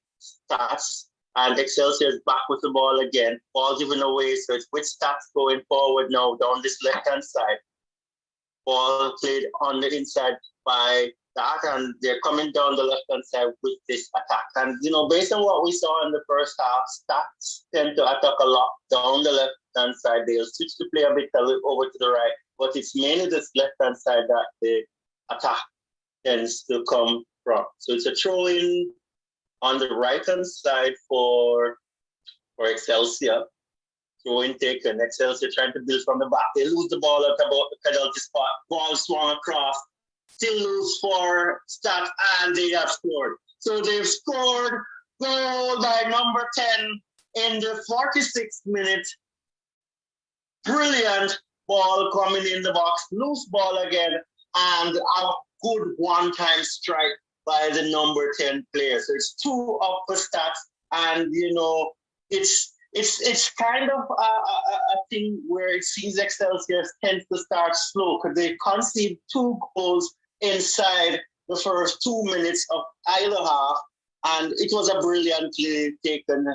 Stats. And Excelsior is back with the ball again. Ball given away, so it's with Stats going forward now down this left-hand side. Ball played on the inside by that, and they're coming down the left-hand side with this attack. And, based on what we saw in the first half, Stats tend to attack a lot down the left-hand side. They'll switch the play a bit over to the right, but it's mainly this left-hand side that the attack tends to come from. So it's a throw-in on the right-hand side for Excelsior. Throw-in taken. Excelsior trying to build from the back. They lose the ball at about the penalty spot. Ball swung across. Still lose for Stats, and they have scored. So they've scored goal by number 10 in the 46th minute. Brilliant ball coming in the box. Loose ball again, and a good one-time strike by the number 10 player. So it's 2 up for Stats, and it's kind of a thing where it seems Excelsior tends to start slow because they concede 2 goals inside the first 2 minutes of either half, and it was a brilliantly taken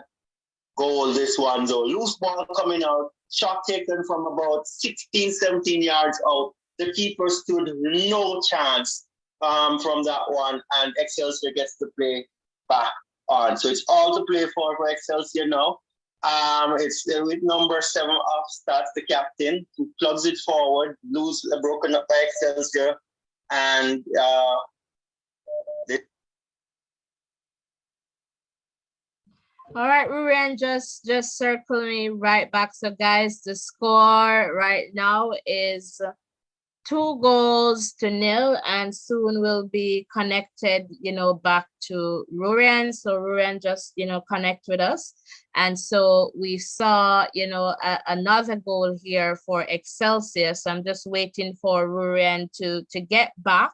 goal, this one though. Loose ball coming out, shot taken from about 16, 17 yards out. The keeper stood no chance from that one, and Excelsior gets the play back on. So it's all to play for Excelsior now. It's with number 7 of Stats, the captain, who plugs it forward, broken up by Excelsior, and all right, Ruren, just circle me right back. So guys, the score right now is 2-0, and soon we'll be connected, back to Ruren. So Ruren, just, connect with us. And so we saw, another goal here for Excelsior. So I'm just waiting for Ruren to get back,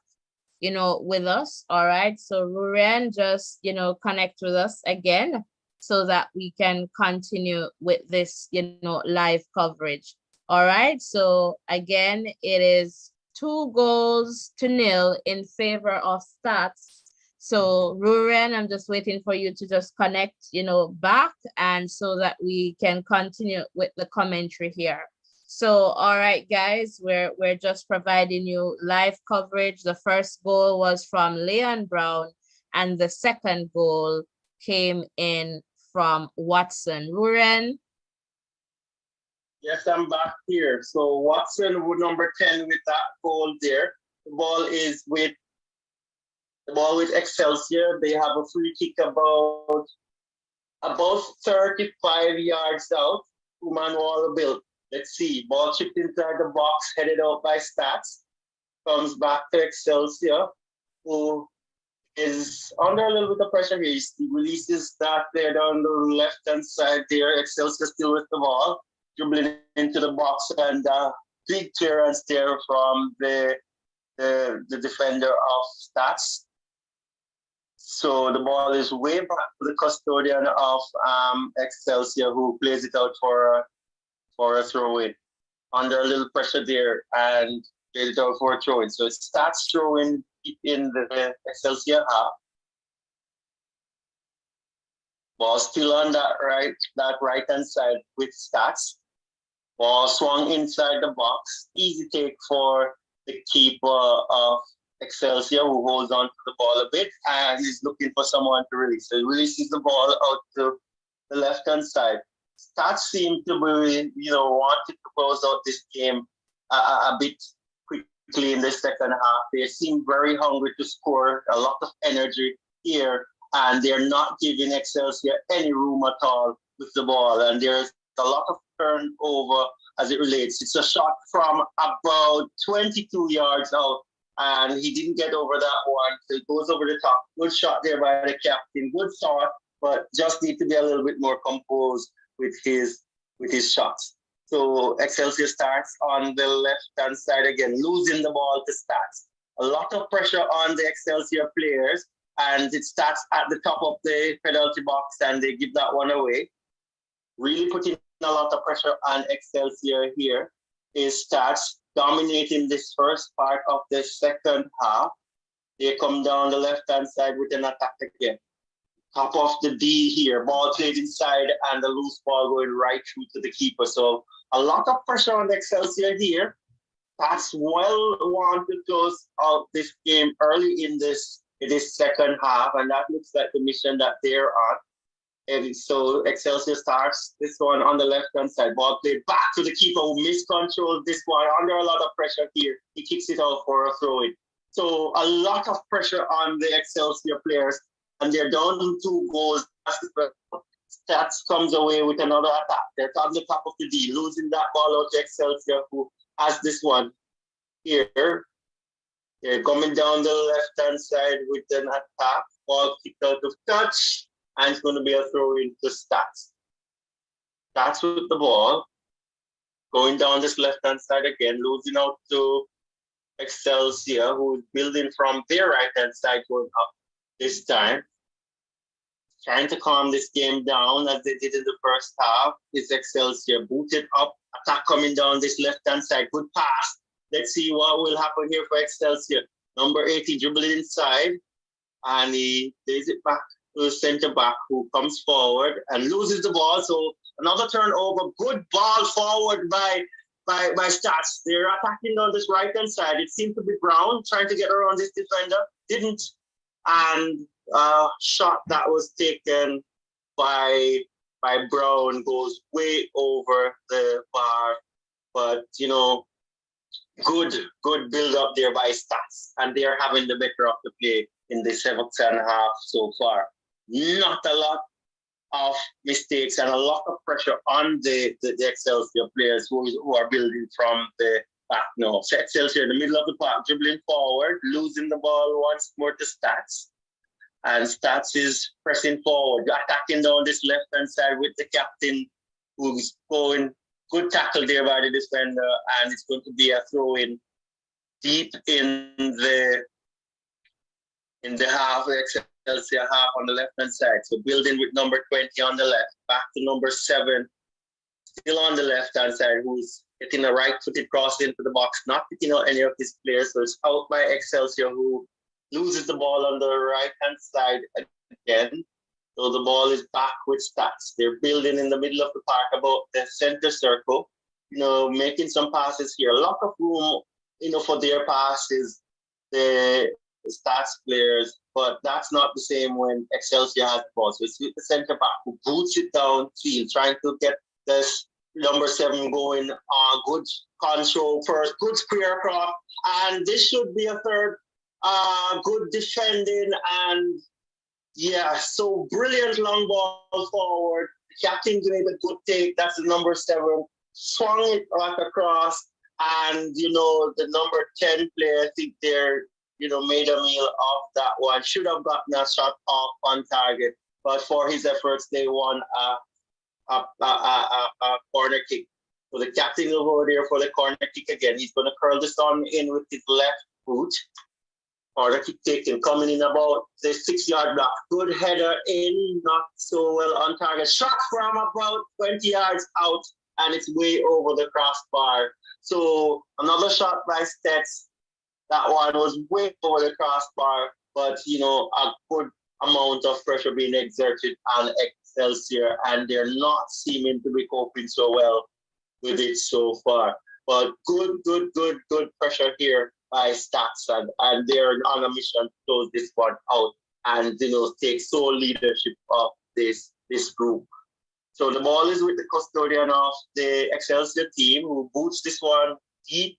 with us. All right. So Ruren, just, connect with us again so that we can continue with this, live coverage. All right. So again, it is 2-0 in favor of Stats. So Ruren, I'm just waiting for you to just connect, back, and so that we can continue with the commentary here. So, all right, guys, we're just providing you live coverage. The first goal was from Leon Brown, and the second goal came in from Watson. Ruren? Yes, I'm back here. So Watson with number 10 with that goal there. The ball with Excelsior. They have a free kick about 35 yards out. 2-man wall built. Let's see. Ball chipped inside the box, headed out by Stats. Comes back to Excelsior, who is under a little bit of pressure here. He releases that there down the left-hand side there. Excelsior still with the ball, dribbling into the box, and big clearance there from the defender of Stats. So the ball is way back to the custodian of Excelsior, who plays it out for a throw-in. Under a little pressure there, and plays it out for a throw-in. So it starts throwing in the Excelsior half. Ball still on that right-hand side with Stats. Ball swung inside the box. Easy take for the keeper of Excelsior, who holds on to the ball a bit, and he's looking for someone to release. So he releases the ball out to the left-hand side. Stats seem to be, wanted to close out this game a bit quickly in the second half. They seem very hungry to score, a lot of energy here, and they're not giving Excelsior any room at all with the ball. And there's a lot of turnover as it relates. It's a shot from about 22 yards out, and he didn't get over that one. So it goes over the top. Good shot there by the captain. Good thought, but just need to be a little bit more composed with his shots. So Excelsior starts on the left-hand side again, losing the ball to Stats. A lot of pressure on the Excelsior players, and it starts at the top of the penalty box, and they give that one away. Really putting a lot of pressure on Excelsior here is Stats dominating this first part of the second half. They come down the left-hand side with an attack again. top of the D here. Ball played inside and the loose ball going right through to the keeper. So a lot of pressure on the Excelsior here. That's well want to close out this game early in this second half, and that looks like the mission that they're on. And so Excelsior starts this one on the left-hand side. Ball played back to the keeper who miscontrolled this one under a lot of pressure here. He kicks it out for a throw-in. So a lot of pressure on the Excelsior players, and they're down 2 goals. Stats comes away with another attack. They're on the top of the D, losing that ball out to Excelsior, who has this one here. They're coming down the left-hand side with an attack. Ball kicked out of touch, and it's going to be a throw into Stats. Stats with the ball. Going down this left-hand side again, losing out to Excelsior, who's building from their right-hand side going up this time. Trying to calm this game down as they did in the first half. Is Excelsior booted up, attack coming down this left-hand side. Good pass. Let's see what will happen here for Excelsior. Number 80 dribbling inside, and he plays it back to the centre back who comes forward and loses the ball. So another turnover. Good ball forward by Stats. They're attacking on this right-hand side. It seemed to be Brown trying to get around this defender. Didn't. And shot that was taken by Brown goes way over the bar. But, you know, good build up there by Stats. And they're having the better of the play in the 7th half so far. Not a lot of mistakes and a lot of pressure on the Excelsior players who are building from the back now. So Excelsior in the middle of the park, dribbling forward, losing the ball once more to Stats. And Stats is pressing forward, attacking down this left-hand side with the captain who's going. Good tackle there by the defender, and it's going to be a throw-in deep in the half, the Excelsior half on the left-hand side. So building with number 20 on the left, back to number 7, still on the left-hand side, who's getting a right-footed cross into the box, not picking out any of his players. So it's out by Excelsior, who loses the ball on the right-hand side again. So the ball is back with Stats. They're building in the middle of the park about the center circle, making some passes here. A lot of room, for their passes, the Stats players, but that's not the same when Excelsior has the ball. So it's with the center back who boots it downfield, trying to get this number 7 going. Good control first, good square across, and this should be a third. Good defending, and so brilliant long ball forward. The captain made a good take. That's the number 7. Swung it right across, and the number 10 player, I think they're made a meal of that one. Should have gotten a shot off on target, but for his efforts, they won a corner kick. So the captain will go there for the corner kick again. He's going to curl this on in with his left foot. Corner kick taken, coming in about the 6-yard block. Good header in, not so well on target. Shot from about 20 yards out, and it's way over the crossbar. So another shot by Stats. That one was way over the crossbar, but a good amount of pressure being exerted on Excelsior, and they're not seeming to be coping so well with it so far. But good pressure here by Stats, and they're on a mission to close this one out and take sole leadership of this group. So the ball is with the custodian of the Excelsior team, who boots this one deep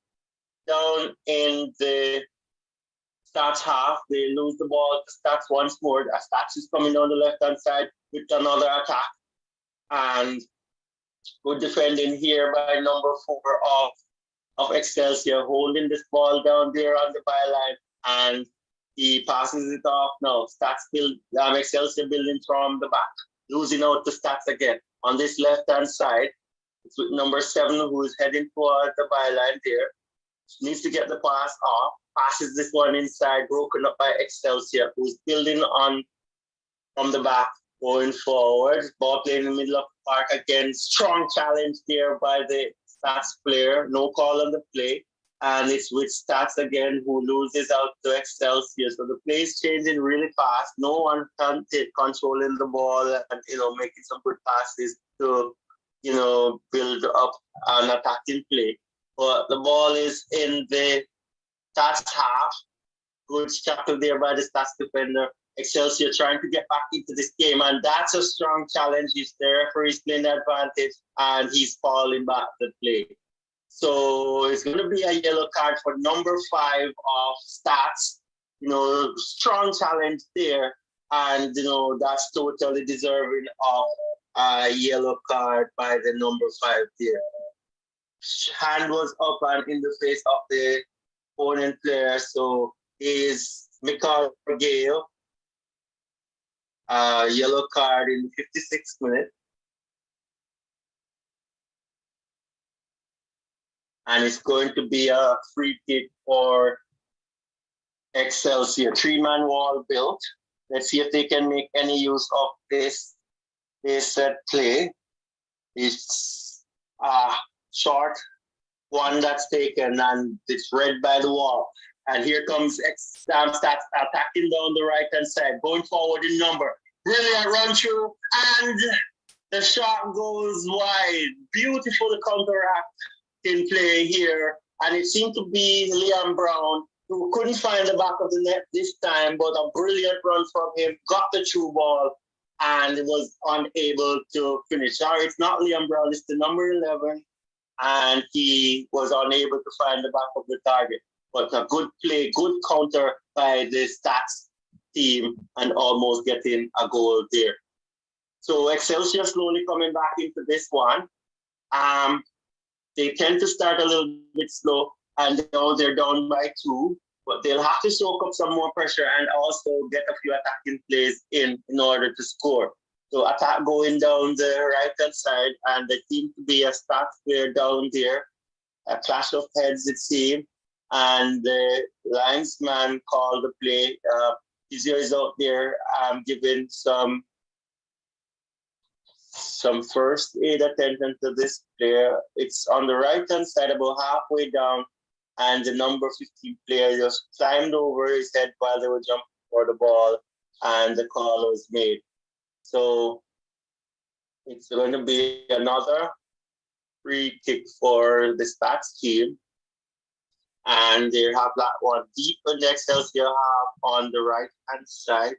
down in the Stats half. They lose the ball to Stats once more. Stats is coming down the left-hand side with another attack. And good defending here by number 4 of Excelsior, holding this ball down there on the byline, and he passes it off now. Excelsior building from the back, losing out to Stats again. On this left-hand side, it's with number 7 who is heading toward the byline there. Needs to get the pass off, passes this one inside, broken up by Excelsior, who's building on from the back, going forward. Ball playing in the middle of the park again. Strong challenge there by the Stats player. No call on the play. And it's with Stats again, who loses out to Excelsior. So the play is changing really fast. No one can take controlling the ball and, making some good passes to, build up an attacking play. But the ball is in the Stats half. Good tackle there by the Stats defender. Excelsior trying to get back into this game, and that's a strong challenge. The referee's playing the advantage, and he's falling back the play. So it's going to be a yellow card for number 5 of Stats. Strong challenge there, and that's totally deserving of a yellow card by the number 5 there. Hand was up and in the face of the opponent player, so is Michael Gale. Yellow card in the 56th minute. And it's going to be a free kick for Excelsior. 3-man wall built. Let's see if they can make any use of this set play. It's a short one that's taken, and it's read by the wall. And here comes Stats attacking down the right-hand side, going forward in number. Brilliant run through, and the shot goes wide. Beautiful counteract in play here. And it seemed to be Liam Brown, who couldn't find the back of the net this time, but a brilliant run from him, got the true ball, and was unable to finish. Sorry, it's not Liam Brown, it's the number 11, and he was unable to find the back of the target. But a good play, good counter by the Stats team, and almost getting a goal there. So Excelsior slowly coming back into this one. They tend to start a little bit slow, and now they're down by 2, but they'll have to soak up some more pressure and also get a few attacking plays in order to score. So attack going down the right-hand side, and there seems to be a Stats player down there. A clash of heads, it seems, and the linesman called the play. Physio is out there giving some first aid attention to this player. It's on the right-hand side, about halfway down, and the number 15 player just climbed over his head while they were jumping for the ball, and the call was made. So it's going to be another free kick for the Stats team. And they have that one deep in the Excelsior half on the right-hand side.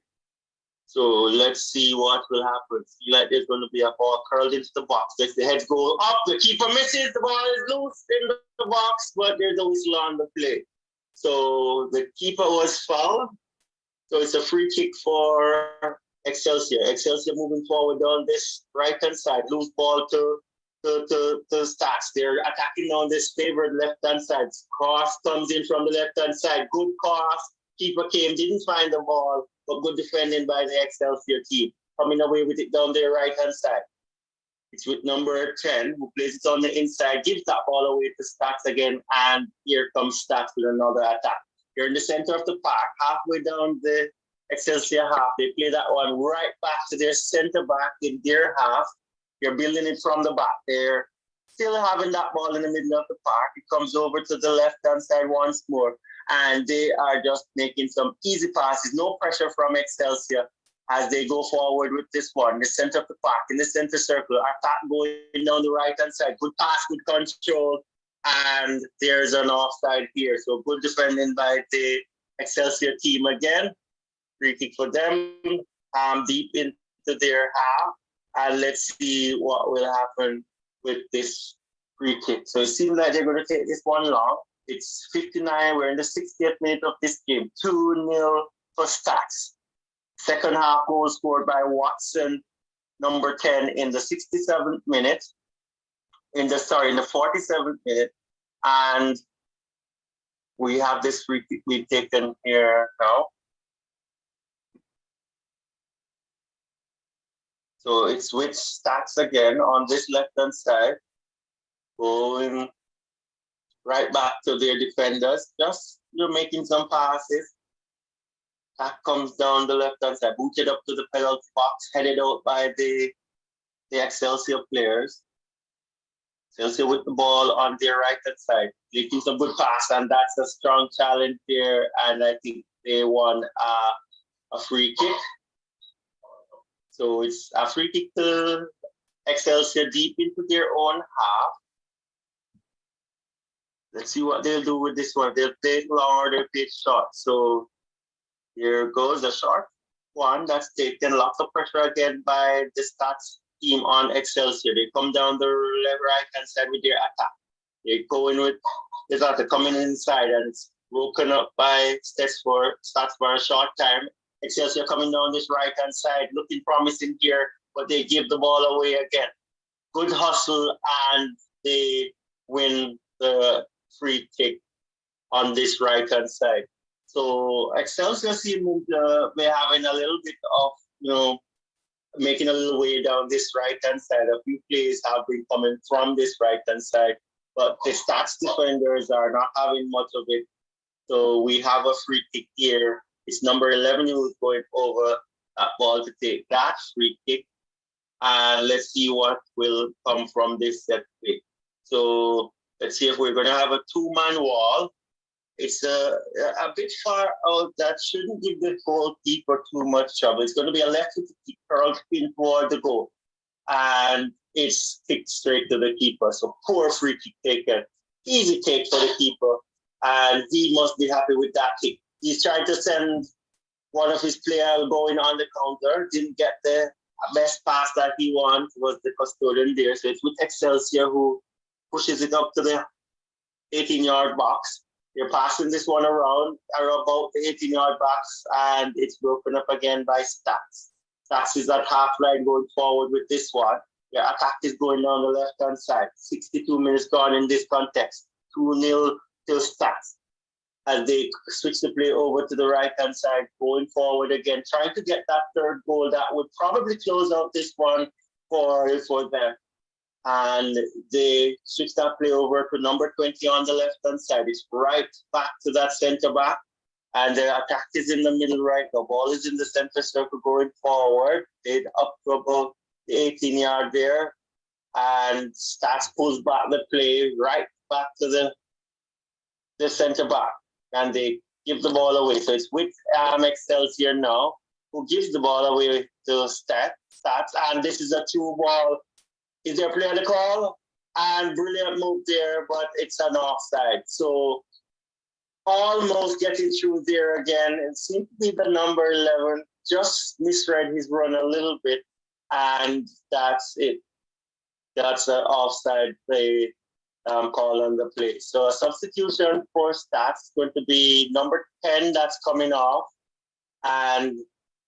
So let's see what will happen. See, like there's going to be a ball curled into the box. As the heads go up, the keeper misses, the ball is loose in the box, but there's a whistle on the play. So the keeper was fouled. So it's a free kick for Excelsior. Excelsior moving forward down this right-hand side. Loose ball to Stats. They're attacking on this favored left-hand side. Cross comes in from the left-hand side. Good cross. Keeper came, didn't find the ball, but good defending by the Excelsior team. Coming away with it down their right-hand side. It's with number 10, who plays it on the inside, gives that ball away to Stats again, and here comes Stats with another attack. You're in the center of the park, halfway down the Excelsior half. They play that one right back to their center back in their half. You're building it from the back there. Still having that ball in the middle of the park. It comes over to the left-hand side once more. And they are just making some easy passes. No pressure from Excelsior as they go forward with this one. The center of the park, in the center circle. Attack going down the right-hand side. Good pass, good control. And there's an offside here. So good defending by the Excelsior team again. Free kick for them. Deep into their half. And let's see what will happen with this free kick. So it seems like they're going to take this one long. It's 59. We're in the 60th minute of this game. 2-0 for Stats. Second half goal scored by Watson, number 10, in the 67th minute. In the 47th minute. And we have this free kick we've taken here now. So it's with Stats again on this left-hand side, going right back to their defenders. Just making some passes. That comes down the left-hand side, booted up to the penalty box, headed out by the Excelsior players. Excelsior with the ball on their right hand side. They do some good pass, and that's a strong challenge there. And I think they won a free kick. So it's a free kick to Excelsior deep into their own half. Let's see what they'll do with this one. They'll play long or they'll play short. So here goes a short one that's taken lots of pressure again by the Stats team on Excelsior. They come down the right hand side with their attack. They're going with the Stats coming inside, and it's broken up by Stats for a short time. Excelsior coming down this right hand side, looking promising here, but they give the ball away again. Good hustle, and they win the free kick on this right hand side. So Excelsior seem to be having a little bit of, making a little way down this right hand side. A few plays have been coming from this right hand side, but the Stats defenders are not having much of it. So we have a free kick here. It's number 11 who's going over that ball to take that free kick. And let's see what will come from this set play. So let's see if we're going to have a two-man wall. It's a bit far out. That shouldn't give the goalkeeper too much trouble. It's going to be a left-footed kick curled in toward the goal. And it's kicked straight to the keeper. So poor free kick taken. Easy take for the keeper. And he must be happy with that kick. He's trying to send one of his players going on the counter. Didn't get the best pass that he wanted, was the custodian there. So it's with Excelsior who pushes it up to the 18-yard box. They're passing this one around about the 18-yard box, and it's broken up again by Stats. Stats is at half line going forward with this one. Their attack is going down the left-hand side. 62 minutes gone in this context. 2-0 to Stats. As they switch the play over to the right-hand side, going forward again, trying to get that third goal that would probably close out this one for them. And they switch that play over to number 20 on the left-hand side. It's right back to that centre-back, and the attack is in the middle right. The ball is in the centre circle going forward. It's up to about the 18-yard there, and Stats pulls back the play right back to the centre-back. And they give the ball away. So it's with Excelsior now, who gives the ball away to Stats. And this is a true ball. Is there a play on the call? And brilliant move there, but it's an offside. So almost getting through there again. It seems to be the number 11. Just misread his run a little bit. And that's it. That's an offside play. Call on the play. So a substitution for Stats going to be number 10 that's coming off, and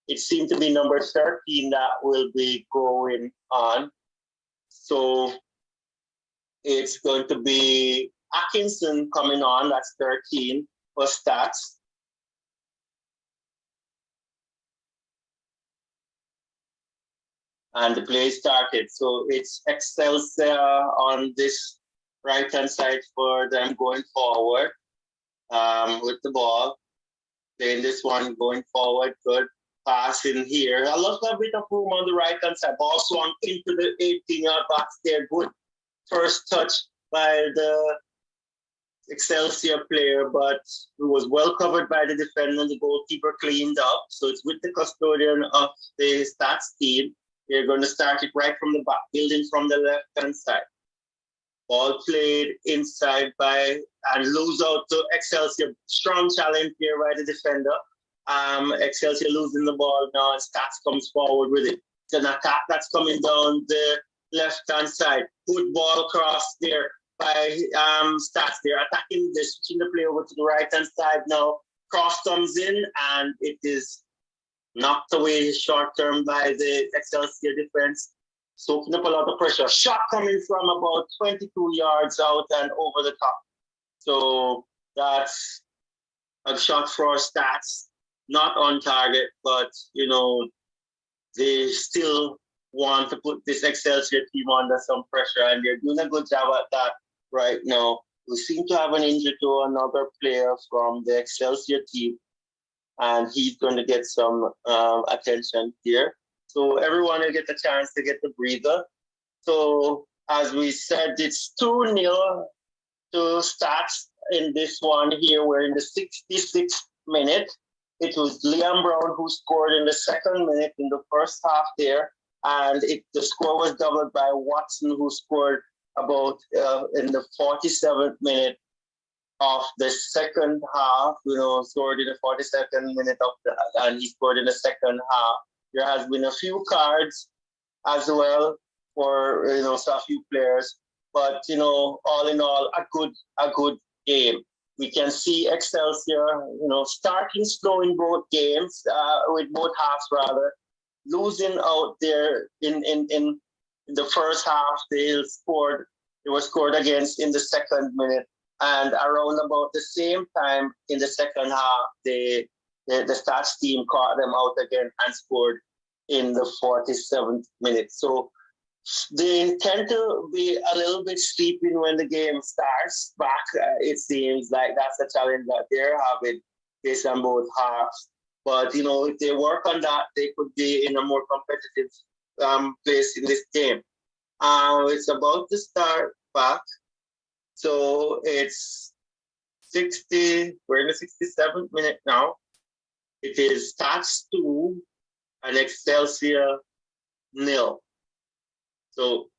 it seemed to be number 13 that will be going on. So it's going to be Atkinson coming on, that's 13 for Stats. And the play started. So it's Excelsior on this right-hand side for them going forward with the ball. Playing this one going forward, good pass in here. A little bit of room on the right-hand side. Ball swung into the 18-yard box there. Good first touch by the Excelsior player, but it was well covered by the defender. The goalkeeper cleaned up. So it's with the custodian of the Stats team. They're going to start it right from the back, building from the left-hand side. Ball played inside by and lose out to Excelsior. Strong challenge here by the defender. Excelsior losing the ball now, and Stats comes forward with it. It's an attack that's coming down the left-hand side. Good ball cross there by Stats. They're attacking, they're switching the play over to the right-hand side now. Cross comes in, and it is knocked away short term by the Excelsior defense. Soaking up a lot of pressure. Shot coming from about 22 yards out and over the top. So that's a shot for Stats. Not on target, but, they still want to put this Excelsior team under some pressure, and they're doing a good job at that right now. We seem to have an injury to another player from the Excelsior team, and he's going to get some attention here. So everyone will get a chance to get the breather. So As we said, it's 2-0 to Stats in this one here. We're in the 66th minute. It was Liam Brown who scored in the second minute in the first half there. And the score was doubled by Watson, who scored about in the 47th minute of the second half, scored in the 42nd minute and he scored in the second half. There has been a few cards as well for, so a few players, but, all in all, a good game. We can see Excelsior, starting slow in both games, with both halves rather, losing out there in the first half. They were scored against in the second minute. And around about the same time in the second half, the Stats team caught them out again and scored in the 47th minute. So they tend to be a little bit sleeping when the game starts back. It seems like that's the challenge that they're having based on both halves. But, if they work on that, they could be in a more competitive place in this game. It's about to start back. So it's 60, we're in the 67th minute now. It is Stats 2 and Excelsior 0. So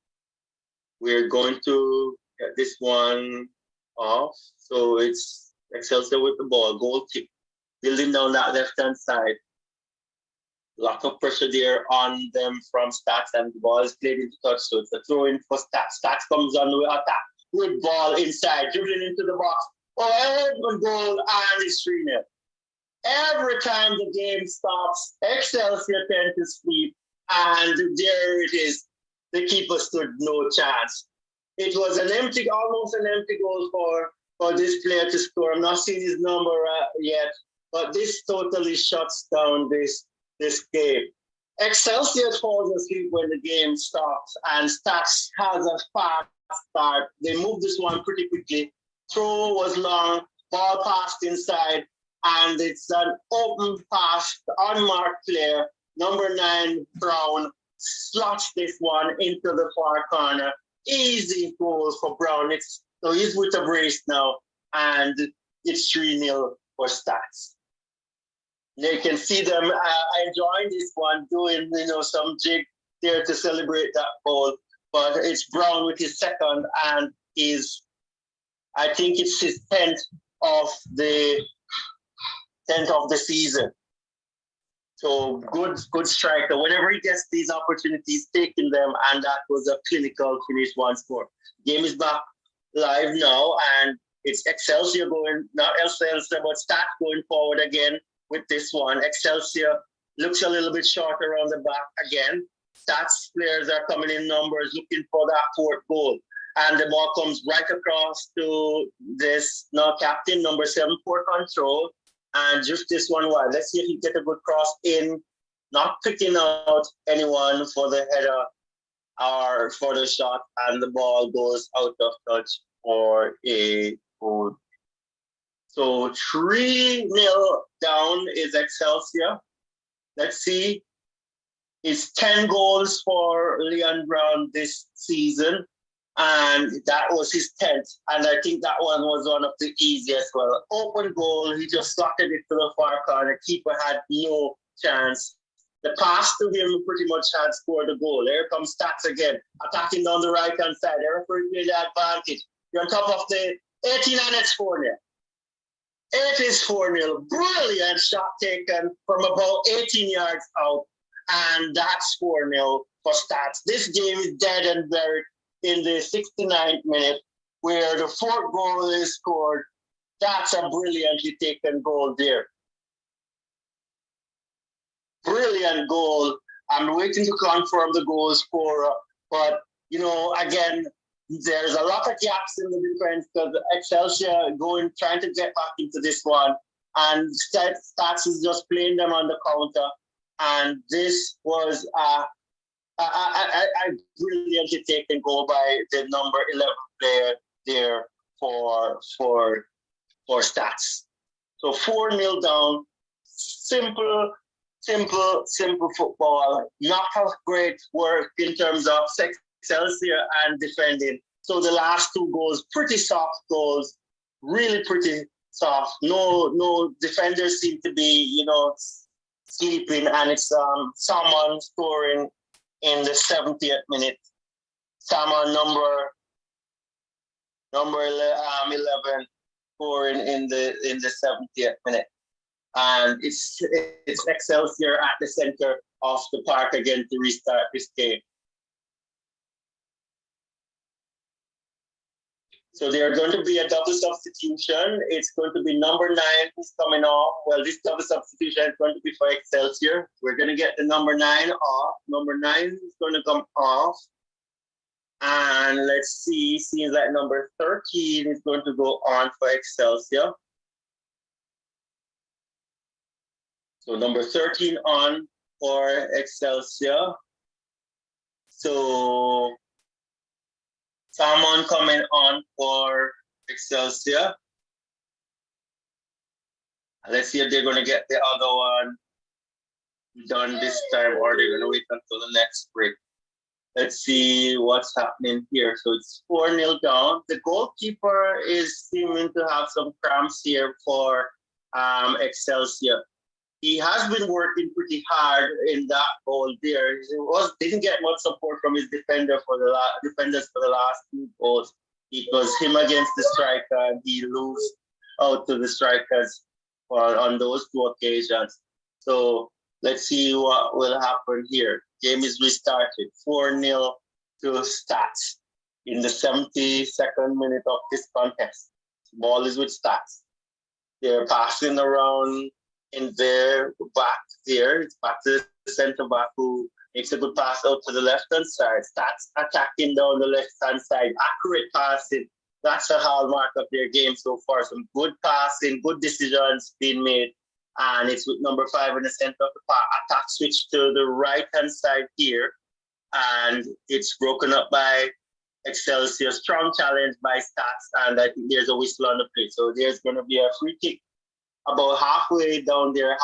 we're going to get this one off. So it's Excelsior with the ball, goal kick, building down that left-hand side. Lot of pressure there on them from Stats, and the ball is played into touch. So it's a throw-in for Stats. Stats comes on the attack with ball inside, dribbling into the box. Oh, goal, and it's 3-0. Every time the game stops, Excelsior tend to sleep, and there it is. The keeper stood no chance. It was almost an empty goal for this player to score. I'm not seeing his number yet, but this totally shuts down this game. Excelsior falls asleep when the game stops, and Stats has a fast start. They moved this one pretty quickly. Throw was long, ball passed inside, and it's an open pass, unmarked player, number 9, Brown, slots this one into the far corner. Easy goal for Brown. So he's with a brace now, and it's 3-0 for Stats. You can see them enjoying this one, doing some jig there to celebrate that goal. But it's Brown with his second, and I think it's his 10th of the season. So good striker. Whenever he gets these opportunities, taking them, and that was a clinical finish, one score. Game is back live now, and it's Excelsior not Excelsior, but Stats going forward again with this one. Excelsior looks a little bit short around the back again. Stats players are coming in numbers looking for that fourth goal. And the ball comes right across to this now captain, number 7, for control. And just this one wide. Let's see if he get a good cross in, not picking out anyone for the header or for the shot, and the ball goes out of touch for a goal. So 3-0 down is Excelsior. Let's see. It's 10 goals for Leon Brown this season, and that was his 10th. And I think that one was one of the easiest. Well, open goal, he just slotted it to the far corner. Keeper had no chance. The pass to him pretty much had scored the goal. Here comes Stats again, attacking down the right-hand side. The referee played the advantage. You're on top of the 18, and it's 4-0. It is 4-0. Brilliant shot taken from about 18 yards out. And that's 4-0 for Stats. This game is dead and buried in the 69th minute, where the fourth goal is scored. That's a brilliantly taken goal there. Brilliant goal. I'm waiting to confirm the goal scorer, but again, there's a lot of gaps in the defense because Excelsior trying to get back into this one, and Stats is just playing them on the counter. And this was a brilliantly taken goal by the number 11 player there for Stats. So 4-0 down. Simple football. Not of great work in terms of Excelsior and defending. So the last two goals, pretty soft goals, really pretty soft. No defenders seem to be, sleeping, and it's someone scoring in the 70th minute. Someone number 11 scoring in the 70th minute. And it's Excelsior at the center of the park again to restart this game. So there's going to be a double substitution. It's going to be number 9 who's coming off. Well, this double substitution is going to be for Excelsior. We're going to get the number 9 off. Number 9 is going to come off. And let's see, seems like number 13 is going to go on for Excelsior. So number 13 on for Excelsior. So someone coming on for Excelsior. Let's see if they're going to get the other one done this time, or they're going to wait until the next break. Let's see what's happening here. So it's 4-0 down. The goalkeeper is seeming to have some cramps here for Excelsior. He has been working pretty hard in that goal there. Didn't get much support from his defenders for the last 2 goals. It was him against the striker, and he lose out to the strikers on those 2 occasions. So let's see what will happen here. Game is restarted. 4-0 to STATHS in the 72nd minute of this contest. Ball is with STATHS. They're passing around in their back there. It's back to the center back who makes a good pass out to the left-hand side. STATHS attacking down the left-hand side. Accurate passing. That's a hallmark of their game so far. Some good passing, good decisions being made. And it's with number 5 in the center of the park. Attack switch to the right-hand side here. And it's broken up by Excelsior. Strong challenge by STATHS. And I think there's a whistle on the play. So there's going to be a free kick about halfway down their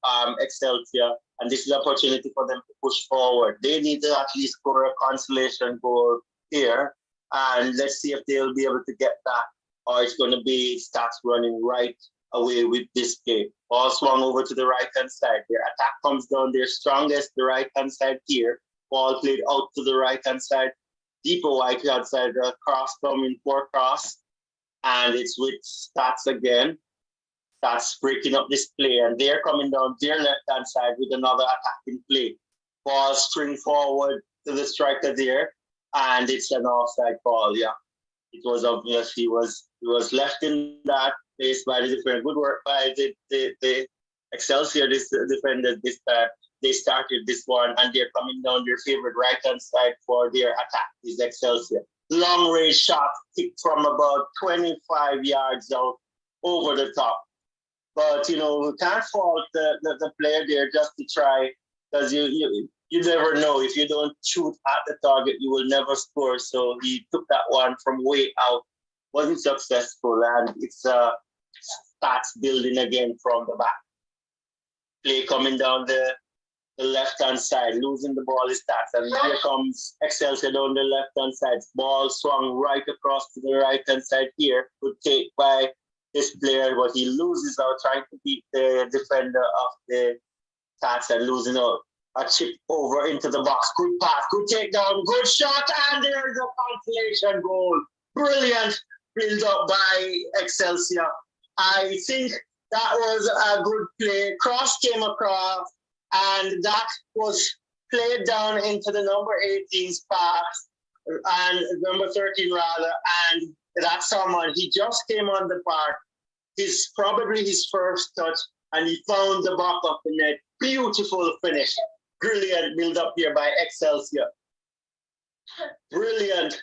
half, Excelsior. And this is an opportunity for them to push forward. They need to at least score a consolation goal here. And let's see if they'll be able to get that, or it's going to be STATHS running right away with this game. Ball swung over to the right-hand side. Their attack comes down their strongest, the right-hand side here. Ball played out to the right-hand side. Deeper right-hand side, cross coming for cross. And it's with STATHS again. STATHS breaking up this play. And they're coming down their left-hand side with another attacking play. Ball string forward to the striker there. And it's an offside call, yeah. It was obvious he was left in that place by the defender. Good work by the Excelsior defender this time. They started this one, and they're coming down their favorite right-hand side for their attack, is Excelsior. Long range shot kicked from about 25 yards out over the top. But, we can't fault the player there just to try, because you never know. If you don't shoot at the target, you will never score. So he took that one from way out. Wasn't successful, and it's STATHS building again from the back. Play coming down the left-hand side, losing the ball is STATHS, and here comes Excelsior down the left-hand side. Ball swung right across to the right-hand side here. Good take by this player, but he loses out trying to beat the defender of the STATHS and losing out. A chip over into the box. Good pass, good takedown, good shot, and there's a consolation goal. Brilliant build up by Excelsior. I think that was a good play. Cross came across, and that was played down into the number 18's pass, and number 13 rather, and that someone, he just came on the park. It's probably his first touch, and he found the back of the net. Beautiful finish. Brilliant build up here by Excelsior. Brilliant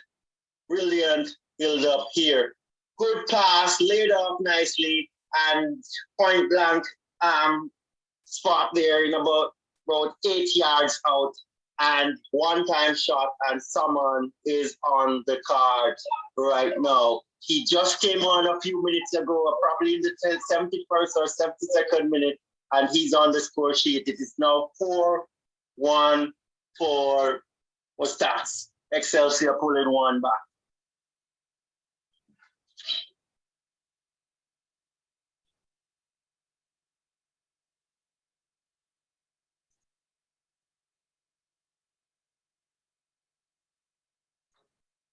build up here. Good pass, laid off nicely, and point blank spot there in about 8 yards out, and one-time shot, and someone is on the card right now. He just came on a few minutes ago, probably in the 71st or 72nd minute, and he's on the score sheet. It is now 4-1 for STATHS. Excelsior pulling one back.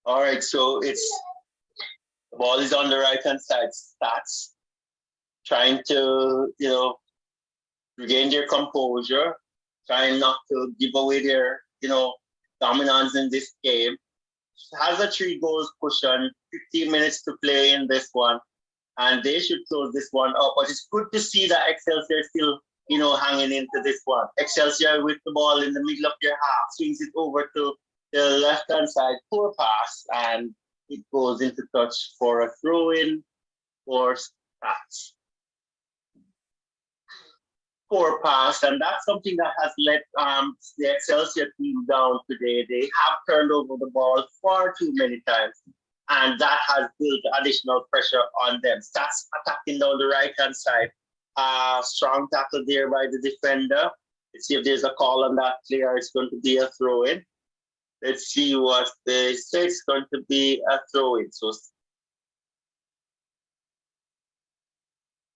All right, so the ball is on the right-hand side. Stats trying to, regain their composure, trying not to give away their, dominance in this game. Has a 3 goals cushion, 15 minutes to play in this one, and they should close this one up. But it's good to see that Excelsior still, hanging into this one. Excelsior with the ball in the middle of their half, swings it over to the left-hand side, poor pass, and it goes into touch for a throw-in for Stats. Poor pass, and that's something that has let the Excelsior team down today. They have turned over the ball far too many times, and that has built additional pressure on them. Stats attacking down the right-hand side. Strong tackle there by the defender. Let's see if there's a call on that player. It's going to be a throw-in. Let's see what they say. It's going to be a throw-in. So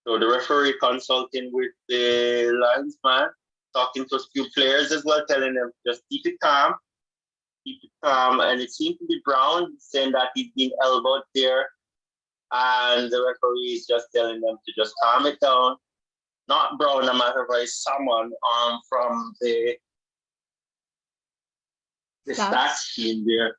the referee consulting with the linesman, talking to a few players as well, telling them just keep it calm. And it seemed to be Brown saying that he's been elbowed there. And the referee is just telling them to just calm it down. Not Brown, no matter what, someone from the stats team there.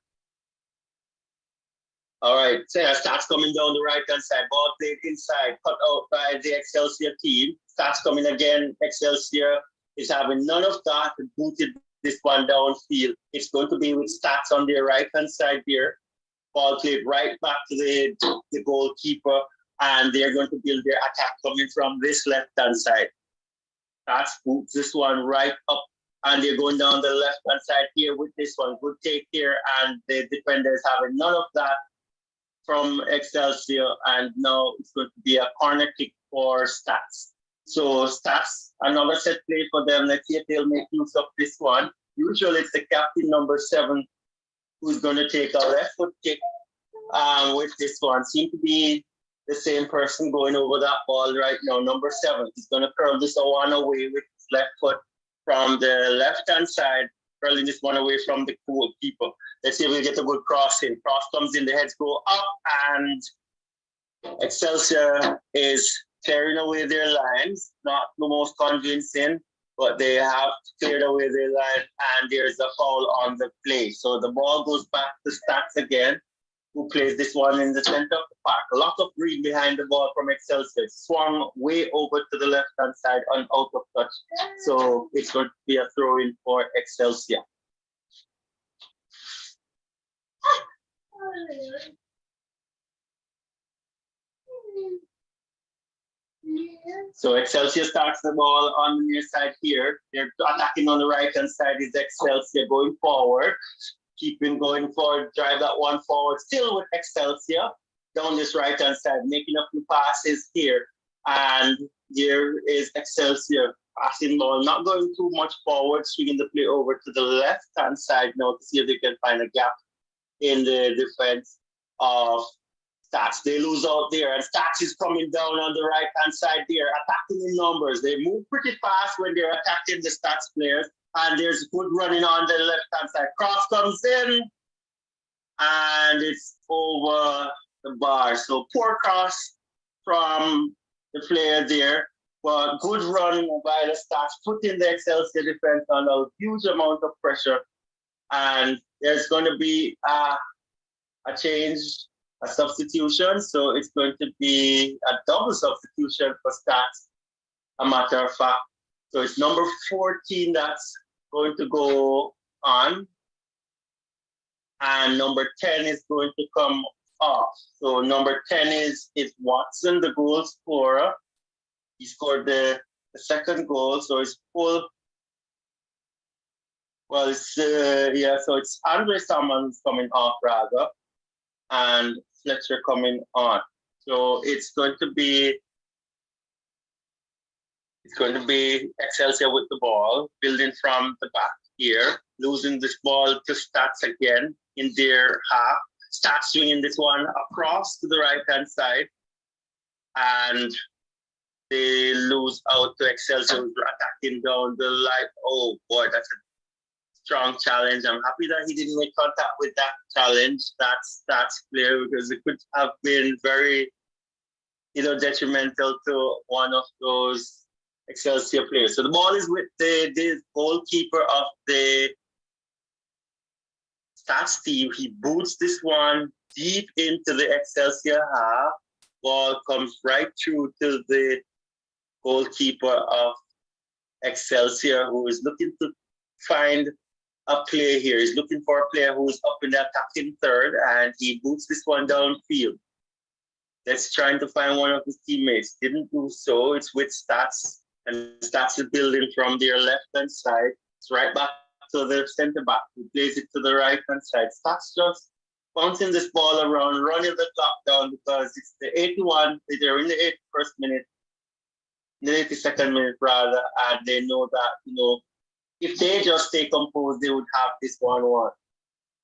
All right, so Stats coming down the right-hand side, ball played inside, cut out by the Excelsior team. Stats coming again, Excelsior is having none of that, and booted this one downfield. It's going to be with Stats on their right-hand side here. Ball played right back to the goalkeeper, and they're going to build their attack coming from this left-hand side. Stats boots this one right up, and they're going down the left-hand side here with this one. Good take here, and the defenders having none of that from Excelsior, and now it's going to be a corner kick for Stats. So Stats, another set play for them. Let's see if they'll make use of this one. Usually it's the captain, number 7, who's going to take a left foot kick with this one. Seems to be the same person going over that ball right now, number 7. He's going to curl this one away with his left foot from the left-hand side, curling this one away from the goalkeeper. Let's see if we get a good cross in. Cross comes in, the heads go up, and Excelsior is clearing away their lines. Not the most convincing, but they have cleared away their line, and there's a foul on the play. So the ball goes back to Stats again, who plays this one in the center of the park. A lot of green behind the ball from Excelsior. Swung way over to the left-hand side and out of touch. So it's going to be a throw-in for Excelsior. So Excelsior starts the ball on the near side here. They're attacking on the right-hand side is Excelsior going forward. Keeping going forward, drive that one forward, still with Excelsior down this right-hand side, making a few passes here. And there is Excelsior passing ball, not going too much forward, swinging the play over to the left-hand side now to see if they can find a gap in the defense of Stats. They lose out there, and Stats is coming down on the right-hand side there, attacking in numbers. They move pretty fast when they're attacking the Stats players, and there's good running on the left-hand side. Cross comes in, and it's over the bar. So poor cross from the player there, but good run by the Stats, putting the Excelsior defense under a huge amount of pressure. And there's going to be a change, a substitution. So it's going to be a double substitution for Stats, a matter of fact. So it's number 14 that's going to go on. And number 10 is going to come off. So number 10 is Watson, the goal scorer. He scored the second goal, so it's full. Well, it's so it's Andre Salmons coming off rather, and Fletcher coming on. So it's going to be Excelsior with the ball, building from the back. here, losing this ball to Stats again in their half. Stats swinging this one across to the right-hand side, and they lose out to Excelsior, attacking down the line. Oh boy, that's a strong challenge. I'm happy that he didn't make contact with that challenge. That's clear, because it could have been very, detrimental to one of those Excelsior players. So the ball is with the goalkeeper of the Stats team. He boots this one deep into the Excelsior half. Ball comes right through to the goalkeeper of Excelsior, who is looking to find a player here. He's looking for a player who's up in the attacking third, and he boots this one downfield. That's trying to find one of his teammates. Didn't do so. It's with Stats, and Stats is building from their left-hand side. It's right back to the center back, who plays it to the right-hand side. Stats just bouncing this ball around, running the clock down, because it's the 81, they're in the 81st minute, the 82nd minute rather, and they know that, if they just stay composed, they would have this 1-1.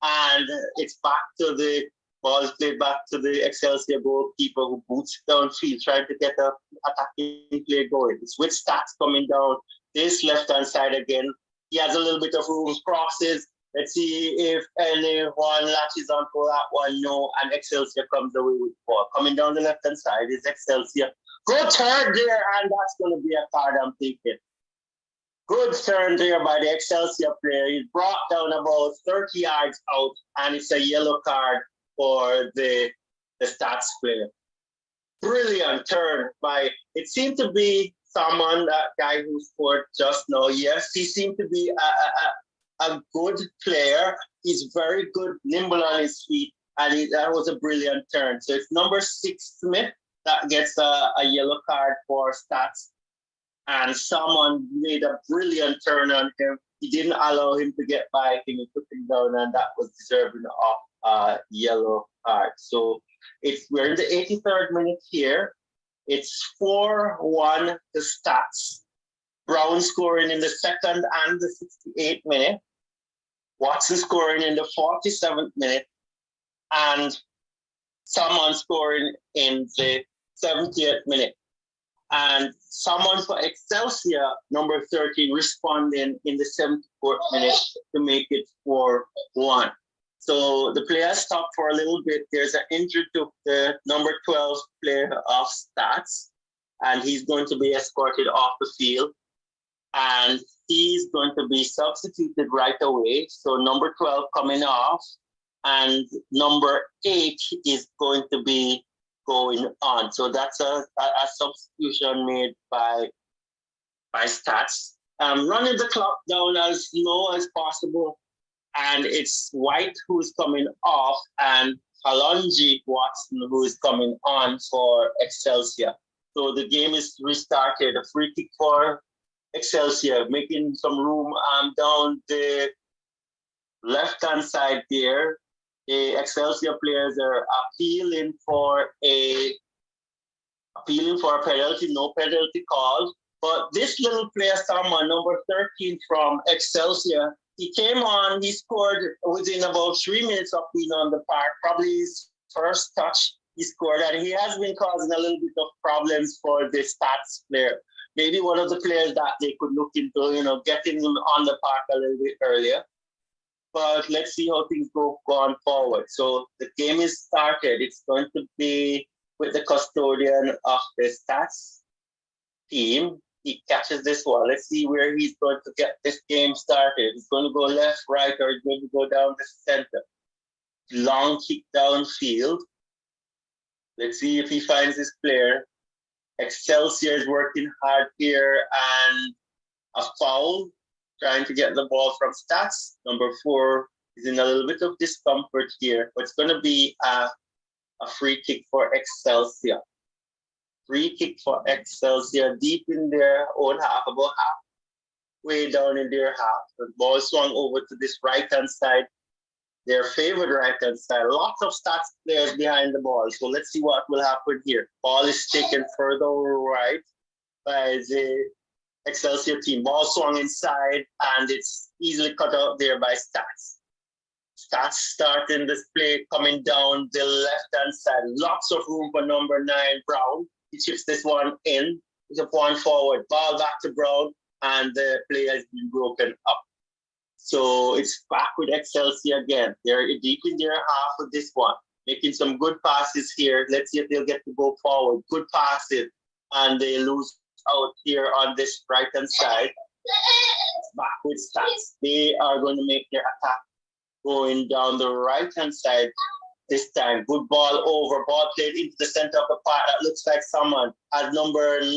And it's back to the ball is played back to the Excelsior goalkeeper, who boots downfield, trying to get an attacking play going. It's with Stats coming down this left-hand side again. He has a little bit of room, crosses. Let's see if anyone latches onto that one. No, and Excelsior comes away with the ball. Coming down the left-hand side is Excelsior. Good turn there, and that's going to be a card, I'm thinking. Good turn there by the Excelsior player. He's brought down about 30 yards out, and it's a yellow card for the Stats player. Brilliant turn by, it seemed to be someone, that guy who scored just now. Yes, he seemed to be a good player. He's very good, nimble on his feet, and that was a brilliant turn. So it's number 6, Smith, that gets a yellow card for Stats. And someone made a brilliant turn on him. He didn't allow him to get by him. He took him down, and that was deserving of a yellow card. So we're in the 83rd minute here. It's 4-1 to Stats. Brown scoring in the 2nd and the 68th minute. Watson scoring in the 47th minute. And someone scoring in the 70th minute. And someone for Excelsior, number 13, responding in the 74th minute to make it 4-1. So the players stopped for a little bit. There's an injury to the number 12 player of Stats, and he's going to be escorted off the field. And he's going to be substituted right away. So number 12 coming off, and number 8 is going to be going on. So that's a substitution made by Stats. Running the clock down as low as possible. And it's White who's coming off, and Kalonji Watson who is coming on for Excelsior. So the game is restarted. A free kick for Excelsior, making some room down the left-hand side there. The Excelsior players are appealing for a penalty, no penalty called. But this little player, someone, number 13 from Excelsior, he came on, he scored within about 3 minutes of being on the park, probably his first touch he scored, and he has been causing a little bit of problems for the Stats player. Maybe one of the players that they could look into, getting him on the park a little bit earlier. But let's see how things go on forward. So the game is started. It's going to be with the custodian of the Stats team. He catches this one. Let's see where he's going to get this game started. He's going to go left, right, or he's going to go down the center. Long kick downfield. Let's see if he finds his player. Excelsior is working hard here, and a foul, trying to get the ball from Stats. Number 4 is in a little bit of discomfort here, but it's going to be a free kick for Excelsior. Free kick for Excelsior, deep in their own half, about halfway down in their half. The ball swung over to this right-hand side, their favorite right-hand side. Lots of Stats players behind the ball. So let's see what will happen here. Ball is taken further right by the Excelsior team. Ball swung inside, and it's easily cut out there by Stats. Stats starting this play, coming down the left-hand side. Lots of room for number 9, Brown. He chips this one in. It's a point forward. Ball back to Brown, and the play has been broken up. So it's back with Excelsior again. They're deep in their half of this one, making some good passes here. Let's see if they'll get to go forward. Good passes, and they lose out here on this right-hand side. Back with Stats. They are going to make their attack going down the right-hand side this time. Good ball over. Ball played into the center of the park. That looks like someone. As number 9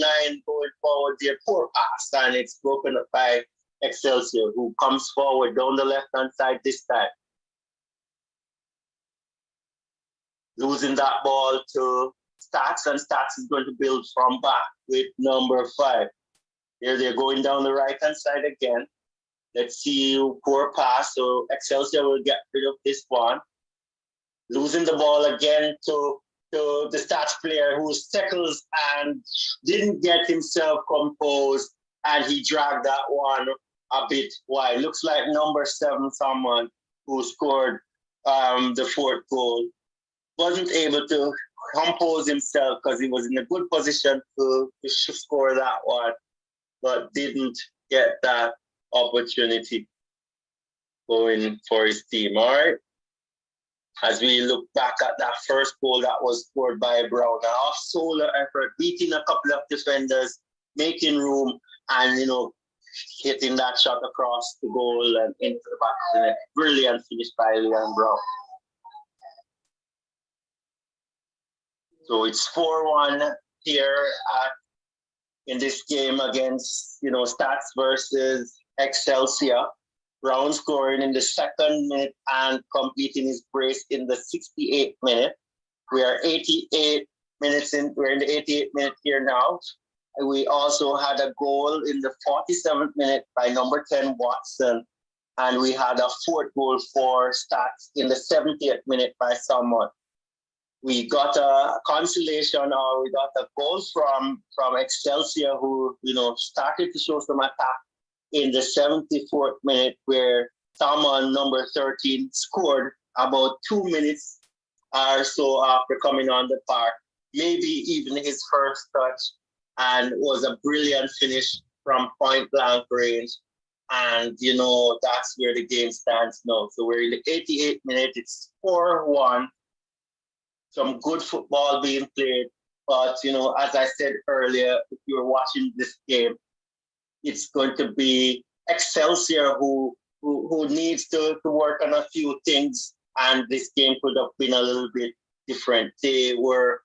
going forward there. Poor pass, and it's broken up by Excelsior, who comes forward down the left-hand side this time. Losing that ball to Stats, and Stats is going to build from back with number 5. Here they're going down the right-hand side again. Let's see, poor pass, so Excelsior will get rid of this one. Losing the ball again to the Stats player who settles and didn't get himself composed, and he dragged that one a bit wide. Looks like number 7, someone who scored the 4th goal. Wasn't able to compose himself because he was in a good position to score that one, but didn't get that opportunity going for his team. All right. As we look back at that first goal that was scored by Brown, an off-shoulder effort, beating a couple of defenders, making room, and hitting that shot across the goal and into the back of the net. Brilliant finish by Leon Brown. So it's 4-1 here in this game against Stats versus Excelsior. Brown scoring in the 2nd minute and completing his brace in the 68th minute. We are 88 minutes in. We're in the 88th minute here now. We also had a goal in the 47th minute by number 10 Watson, and we had a 4th goal for Stats in the 70th minute by someone. We got a consolation, or we got a goal from Excelsior, who started to show some attack in the 74th minute, where someone, number 13, scored about 2 minutes or so after coming on the park, maybe even his first touch, and was a brilliant finish from point blank range. And that's where the game stands now. So we're in the 88th minute. It's 4-1. Some good football being played, but as I said earlier, if you're watching this game, it's going to be Excelsior who needs to work on a few things, and this game could have been a little bit different. They were,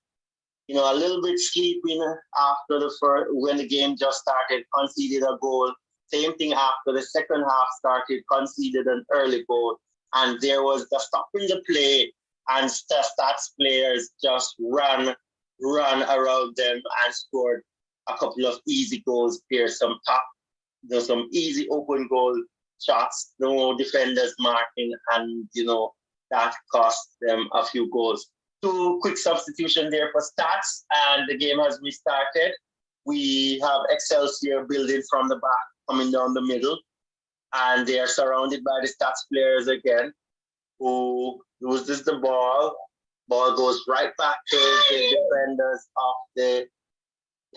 a little bit sleeping after when the game just started, conceded a goal. Same thing after the second half started, conceded an early goal, and there was the stopping the play, and Stats players just run around them and scored a couple of easy goals here. Some easy open goal shots, no defenders marking, and that cost them a few goals. 2 quick substitution there for Stats, and the game has restarted. We have Excelsior building from the back, coming down the middle, and they are surrounded by the Stats players again, who loses the ball. Ball goes right back to the defenders of the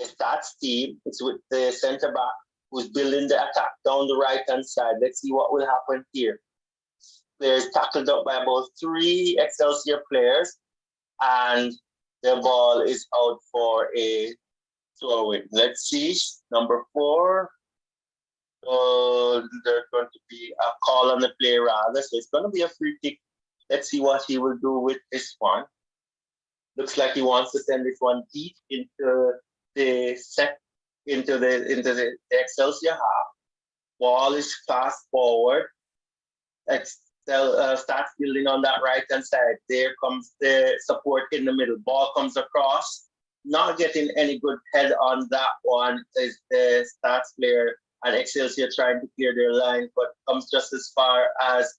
Stats team. It's with the center back who's building the attack down the right-hand side. Let's see what will happen here. Players tackled up by about 3 Excelsior players, and the ball is out for a throw-in. Let's see, number 4. There's going to be a call on the play rather, so it's going to be a free kick. Let's see what he will do with this one. Looks like he wants to send this one deep into the Excelsior half. Ball is fast forward. Starts building on that right-hand side. There comes the support in the middle. Ball comes across. Not getting any good head on that one is the Stats player, and Excelsior trying to clear their line, but comes just as far as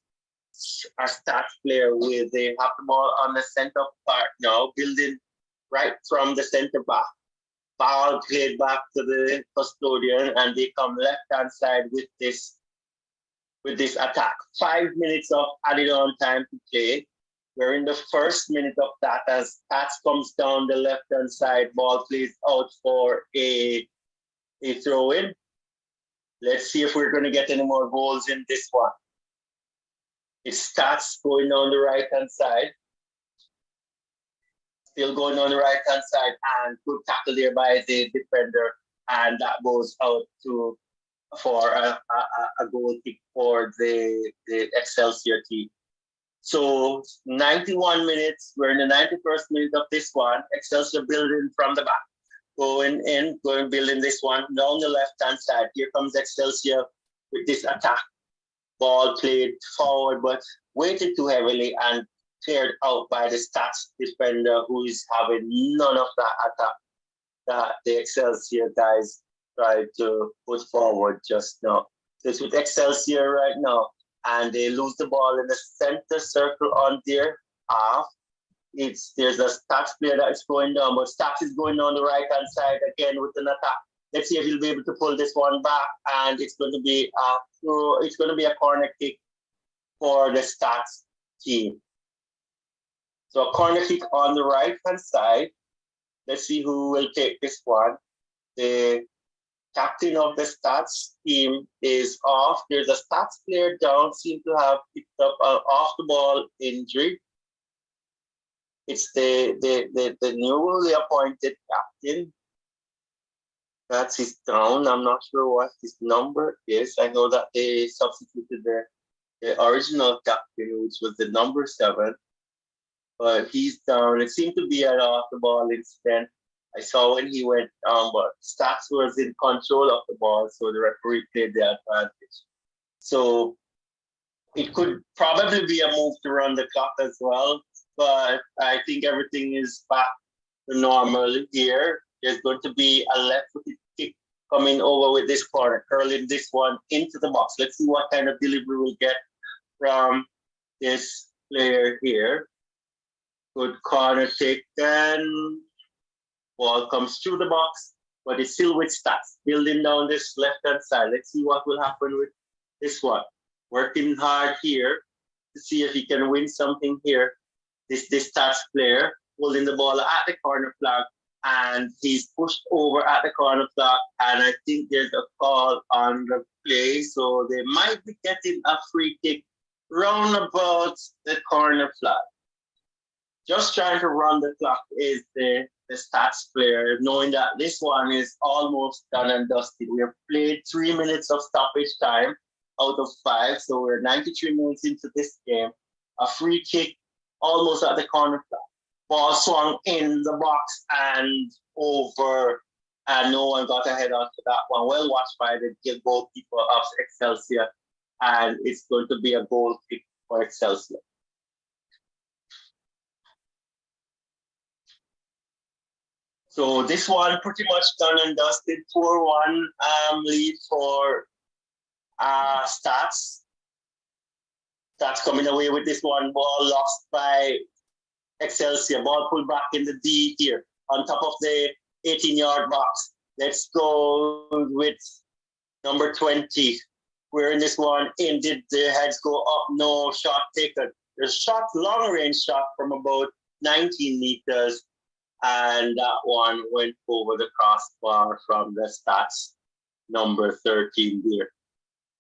our Stats player with they have the ball on the center part now, building right from the center back. Ball played back to the custodian, and they come left-hand side with this attack. 5 minutes of added on time to play. We're in the first minute of that as STATHS comes down the left-hand side, ball plays out for a throw-in. Let's see if we're going to get any more goals in this one. It's STATHS going down the right-hand side. Still going on the right-hand side, and good tackle there by the defender, and that goes out for a goal kick for the Excelsior team. So 91 minutes, we're in the 91st minute of this one. Excelsior building from the back, going building this one down the left-hand side. Here comes Excelsior with this attack. Ball played forward, but weighted too heavily and cleared out by the STATHS defender, who is having none of that attack that the Excelsior guys tried to put forward just now. It's with Excelsior right now, and they lose the ball in the center circle on their half. There's a STATHS player that is going down, but STATHS is going down the right-hand side again with an attack. Let's see if he'll be able to pull this one back, and it's going to be a corner kick for the STATHS team. So a corner kick on the right-hand side. Let's see who will take this one. The captain of the STATHS team is off. There's a STATHS player down, seems to have picked up an off-the-ball injury. It's the newly appointed captain. That's his down. I'm not sure what his number is. I know that they substituted the original captain, which was the number 7. But he's down. It seemed to be an off-the-ball incident. I saw when he went down, but STATHS was in control of the ball, so the referee played the advantage. So it could probably be a move to run the clock as well, but I think everything is back to normal here. There's going to be a left-footed kick coming over with this corner, curling this one into the box. Let's see what kind of delivery we'll get from this player here. Good corner taken. Ball comes through the box, but it's still with STATHS, building down this left-hand side. Let's see what will happen with this one. Working hard here to see if he can win something here. This STATHS player holding the ball at the corner flag, and he's pushed over at the corner flag, and I think there's a call on the play, so they might be getting a free kick round about the corner flag. Just trying to run the clock is the STATHS player, knowing that this one is almost done and dusted. We have played 3 minutes of stoppage time out of 5, so we're 93 minutes into this game. A free kick almost at the corner flag. Ball swung in the box and over, and no one got ahead onto that one. Well watched by the goalkeeper of Excelsior, and it's going to be a goal kick for Excelsior. So this one pretty much done and dusted. 4-1 lead for STATHS. STATHS coming away with this one. Ball lost by Excelsior. Ball pulled back in the D here on top of the 18-yard box. Let's go with number 20. We're in this one. In did the heads go up? No shot taken. There's shot, long range shot from about 19 meters. And that one went over the crossbar from the STATHS number 13 there.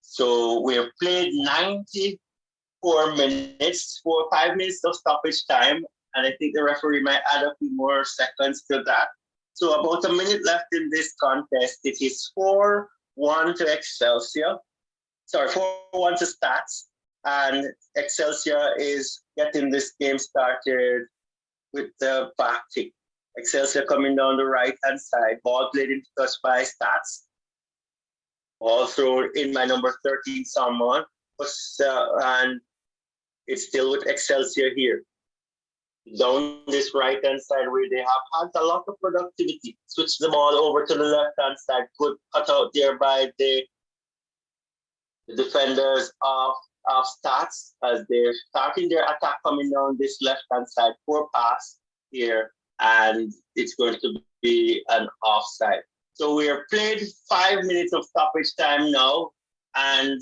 So we have played 94 minutes, 5 minutes of stoppage time, and I think the referee might add a few more seconds to that. So about a minute left in this contest. It is 4-1 to Excelsior. Sorry, 4-1 to STATHS, and Excelsior is getting this game started with the back kick. Excelsior coming down the right-hand side. Ball played into touch by STATHS. Ball thrown in by number 13, someone. And it's still with Excelsior here. Down this right-hand side where they have had a lot of productivity. Switch the ball over to the left-hand side. Good cut out there by the defenders of STATHS as they're starting their attack coming down this left-hand side. Poor pass here. and it's going to be an offside. So we have played 5 minutes of stoppage time now, and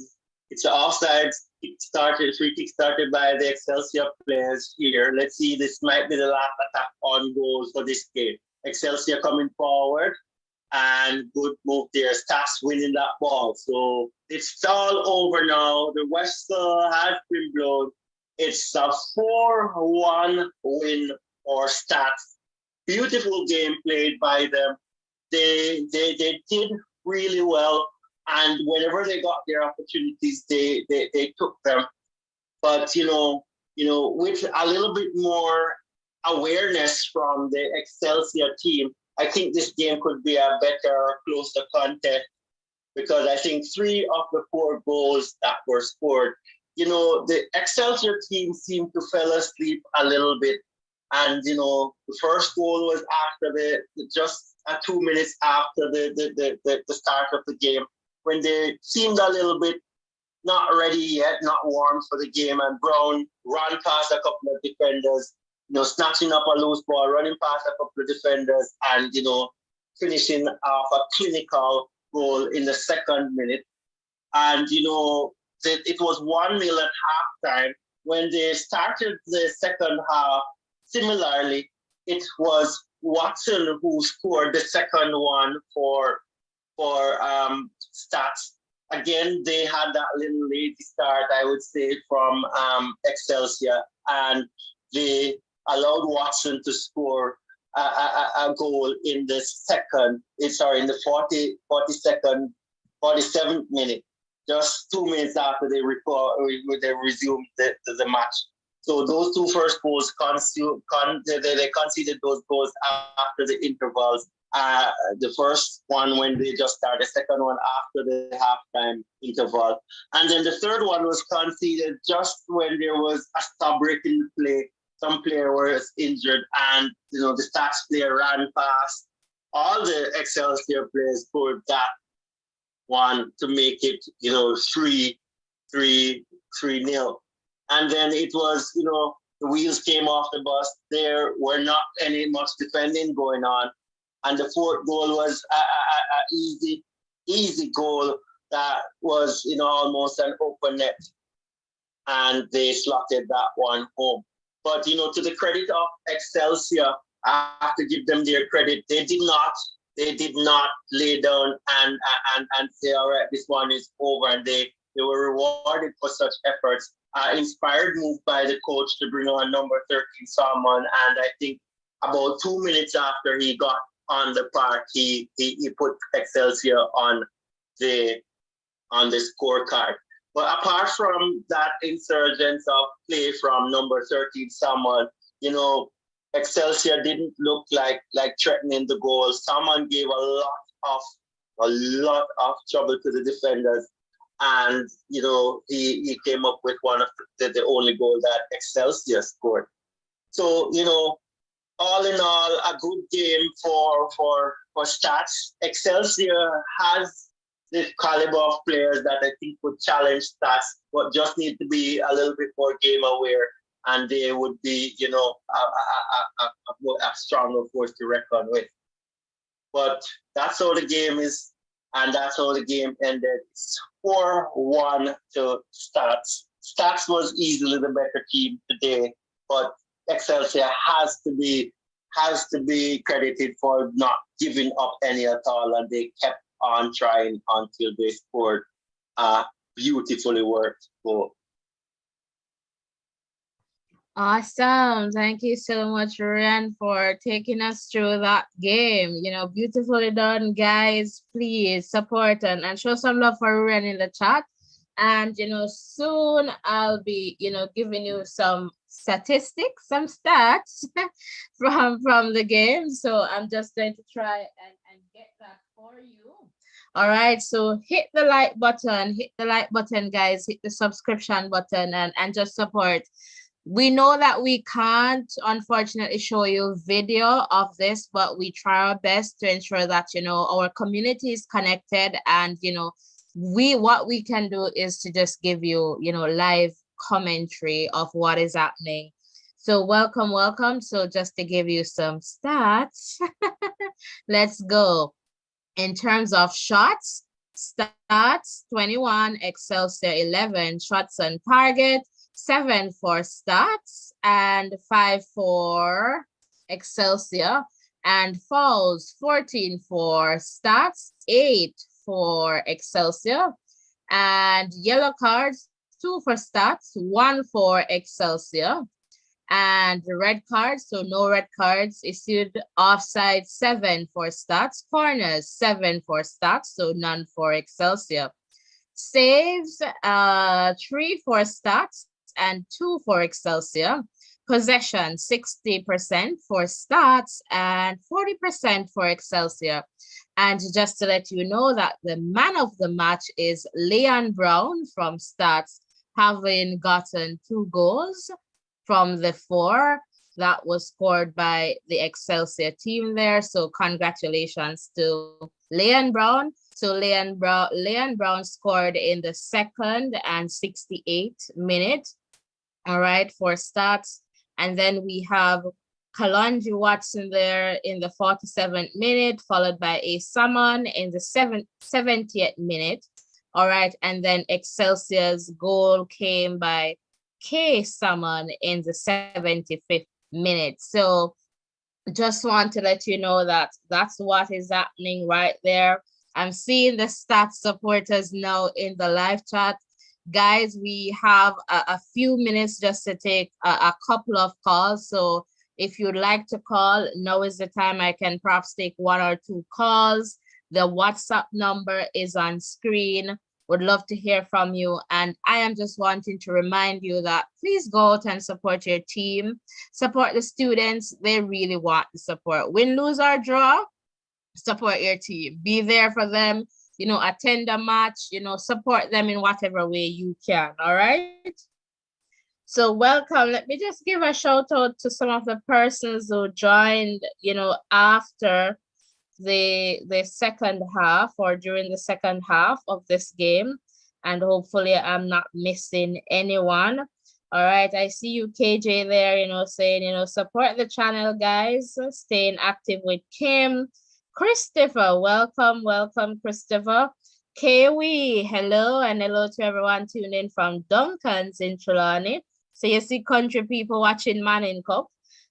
it's an offside. Free kick started by the Excelsior players here. Let's see, this might be the last attack on goal for this game. Excelsior coming forward, and good move there. Stats winning that ball. So it's all over now. The whistle has been blown. It's a 4-1 win for Stats. Beautiful game played by them. They did really well, and whenever they got their opportunities, they took them. But with a little bit more awareness from the Excelsior team, I think this game could be a better, closer contest, because I think 3 of the 4 goals that were scored, the Excelsior team seemed to fell asleep a little bit. And, the first goal was after just 2 minutes after the start of the game, when they seemed a little bit not ready yet, not warm for the game. And Brown ran past a couple of defenders, snatching up a loose ball, running past a couple of defenders, and, finishing off a clinical goal in the second minute. And, it was 1-0 at halftime. When they started the second half, similarly, it was Watson who scored the second one for Stats. Again, they had that little late start, I would say, from Excelsior, and they allowed Watson to score a goal in the 47th minute, just 2 minutes after they resumed the match. So those 2 first goals, they conceded those goals after the intervals. The first one when they just started, the second one after the halftime interval. And then the third one was conceded just when there was a stop break in the play. Some player was injured, and the Stats player ran past all the Excelsior players scored that one to make it 3-0. And then it was, the wheels came off the bus. There were not any much defending going on. And the fourth goal was a easy goal that was, almost an open net. And they slotted that one home. But, to the credit of Excelsior, I have to give them their credit. They did not lay down and say, all right, this one is over. And they were rewarded for such efforts. Inspired move by the coach to bring on number 13, Salmon. And I think about 2 minutes after he got on the park, he put Excelsior on the scorecard. But apart from that insurgence of play from number 13, Salmon, Excelsior didn't look like threatening the goal. Salmon gave a lot of trouble to the defenders. And, he came up with one of the only goal that Excelsior scored. So, all in all, a good game for Stats. Excelsior has this caliber of players that I think would challenge Stats, but just need to be a little bit more game aware, and they would be, a stronger force to reckon with. But that's how the game is, and that's how the game ended. It's 4-1 to Stats. Stats was easily the better team today, but Excelsior has to be credited for not giving up any at all, and they kept on trying until they scored a beautifully worked goal. Awesome. Thank you so much, Ryan, for taking us through that game. Beautifully done, guys. Please support and show some love for Ryan in the chat. And, soon I'll be, giving you some statistics, some stats from the game. So I'm just going to try and get that for you. All right. So hit the like button, guys. Hit the subscription button and just support. We know that we can't, unfortunately, show you video of this, but we try our best to ensure that, our community is connected, and, what we can do is to just give you, live commentary of what is happening. So welcome, welcome. So just to give you some stats, let's go. In terms of shots, stats 21, Excelsior 11, shots on target, 7 for stats, and 5 for Excelsior, and fouls 14 for stats, 8 for Excelsior, and yellow cards 2 for stats, 1 for Excelsior, and red cards, so no red cards issued. Offside 7 for stats, corners 7 for stats, so none for Excelsior. Saves 3 for stats and 2 for Excelsior. Possession 60% for stats and 40% for Excelsior. And just to let you know that the man of the match is Leon Brown from stats, having gotten 2 goals from the 4 that was scored by the Excelsior team there. So congratulations to Leon Brown. So Leon Brown scored in the 2nd and 68th minute. All right, for stats. And then we have Kalonji Watson there in the 47th minute, followed by a Salmon in the 70th minute. All right, and then Excelsior's goal came by K Salmon in the 75th minute. So just want to let you know that that's what is happening right there. I'm seeing the stats supporters now in the live chat. Guys, we have a few minutes just to take a couple of calls. So if you'd like to call, now is the time. I can perhaps take 1 or 2 calls. The WhatsApp number is on screen. Would love to hear from you. And I am just wanting to remind you that please go out and support your team. Support the students. They really want the support. Win, lose, or draw, support your team. Be there for them. You know, attend a match, you know, support them in whatever way you can. All right. So welcome. Let me just give a shout out to some of the persons who joined, you know, after the second half or during the second half of this game. And hopefully I'm not missing anyone. All right. I see you, KJ, there, you know, saying, you know, support the channel, guys. Staying active with Kim. Christopher, welcome, welcome, Christopher. Kiwi, hello, and hello to everyone tuning in from Duncan's in Trelawney. So you see country people watching Manning Cup.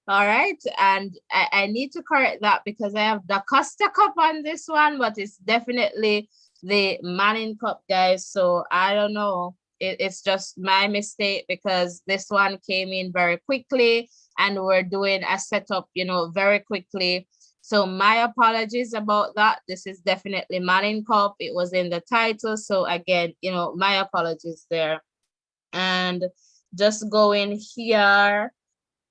All right, and I need to correct that because I have the Costa Cup on this one, but it's definitely the Manning Cup, guys. So I don't know. It's just my mistake because this one came in very quickly and we're doing a setup, you know, very quickly. So my apologies about that. This is definitely Manning Cup. It was in the title. So again, you know, my apologies there. And just going here,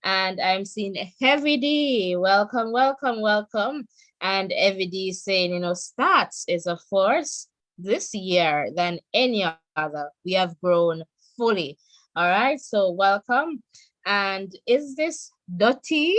and I'm seeing Heavy D. Welcome, welcome, welcome. And Heavy D saying, you know, stats is a force this year than any other. We have grown fully. All right, so welcome. And is this Dottie?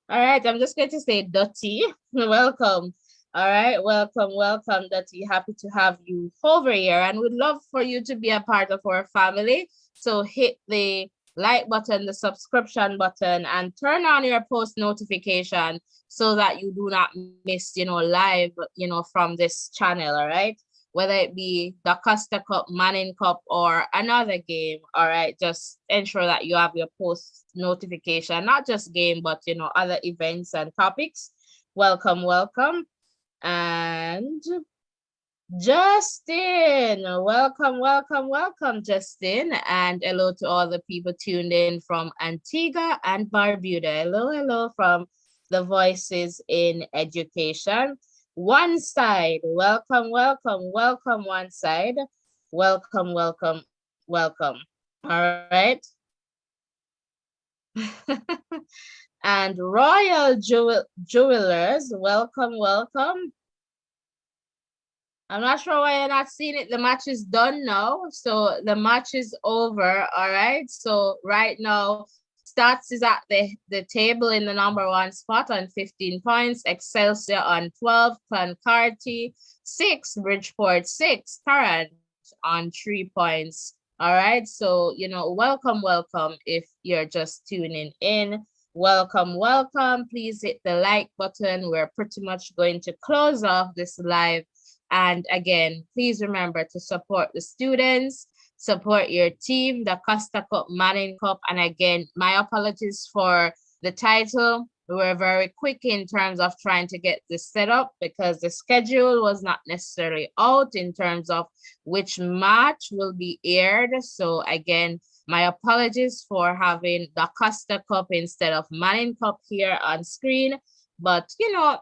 All right, I'm just going to say Dottie. Welcome. All right, welcome, welcome, Dottie. Happy to have you over here and would love for you to be a part of our family. So hit the like button, the subscription button, and turn on your post notification so that you do not miss, you know, live, you know, from this channel. All right, whether it be the Costa Cup, Manning Cup, or another game. All right, just ensure that you have your post notification, not just game, but, you know, other events and topics. Welcome, welcome. And Justin, welcome, welcome, welcome, Justin. And hello to all the people tuned in from Antigua and Barbuda. Hello, hello from the Voices in Education. One side, welcome, welcome, welcome, one side. Welcome, welcome, welcome. All right. And Royal Jewelers, welcome, welcome. I'm not sure why you're not seeing it. The match is done now. So the match is over. All right. So right now, Stats is at the table in the #1 spot on 15 points. Excelsior on 12. Clancarty 6. Bridgeport 6. Tarrant on 3 points. All right. So, welcome, welcome. If you're just tuning in, welcome, welcome. Please hit the like button. We're pretty much going to close off this live. And again, please remember to support the students, support your team, the Costa Cup, Manning Cup. And again, my apologies for the title. We were very quick in terms of trying to get this set up because the schedule was not necessarily out in terms of which match will be aired. So again, my apologies for having the Costa Cup instead of Manning Cup here on screen. But,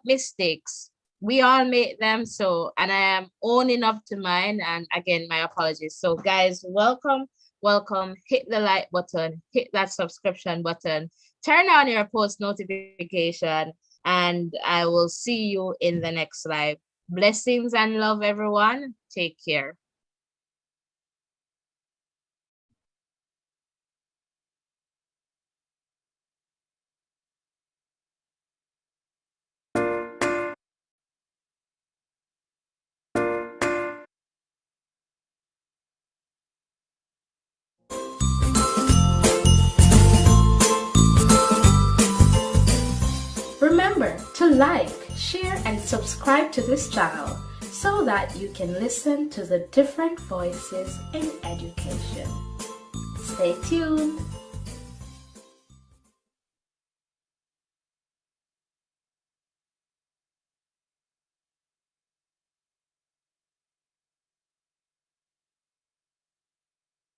mistakes. We all make them. So, and I am owning up to mine. And again, my apologies. So guys, welcome, welcome. Hit the like button, hit that subscription button, turn on your post notification, and I will see you in the next live. Blessings and love, everyone. Take care. Remember to like, share, and subscribe to this channel so that you can listen to the different voices in education. Stay tuned.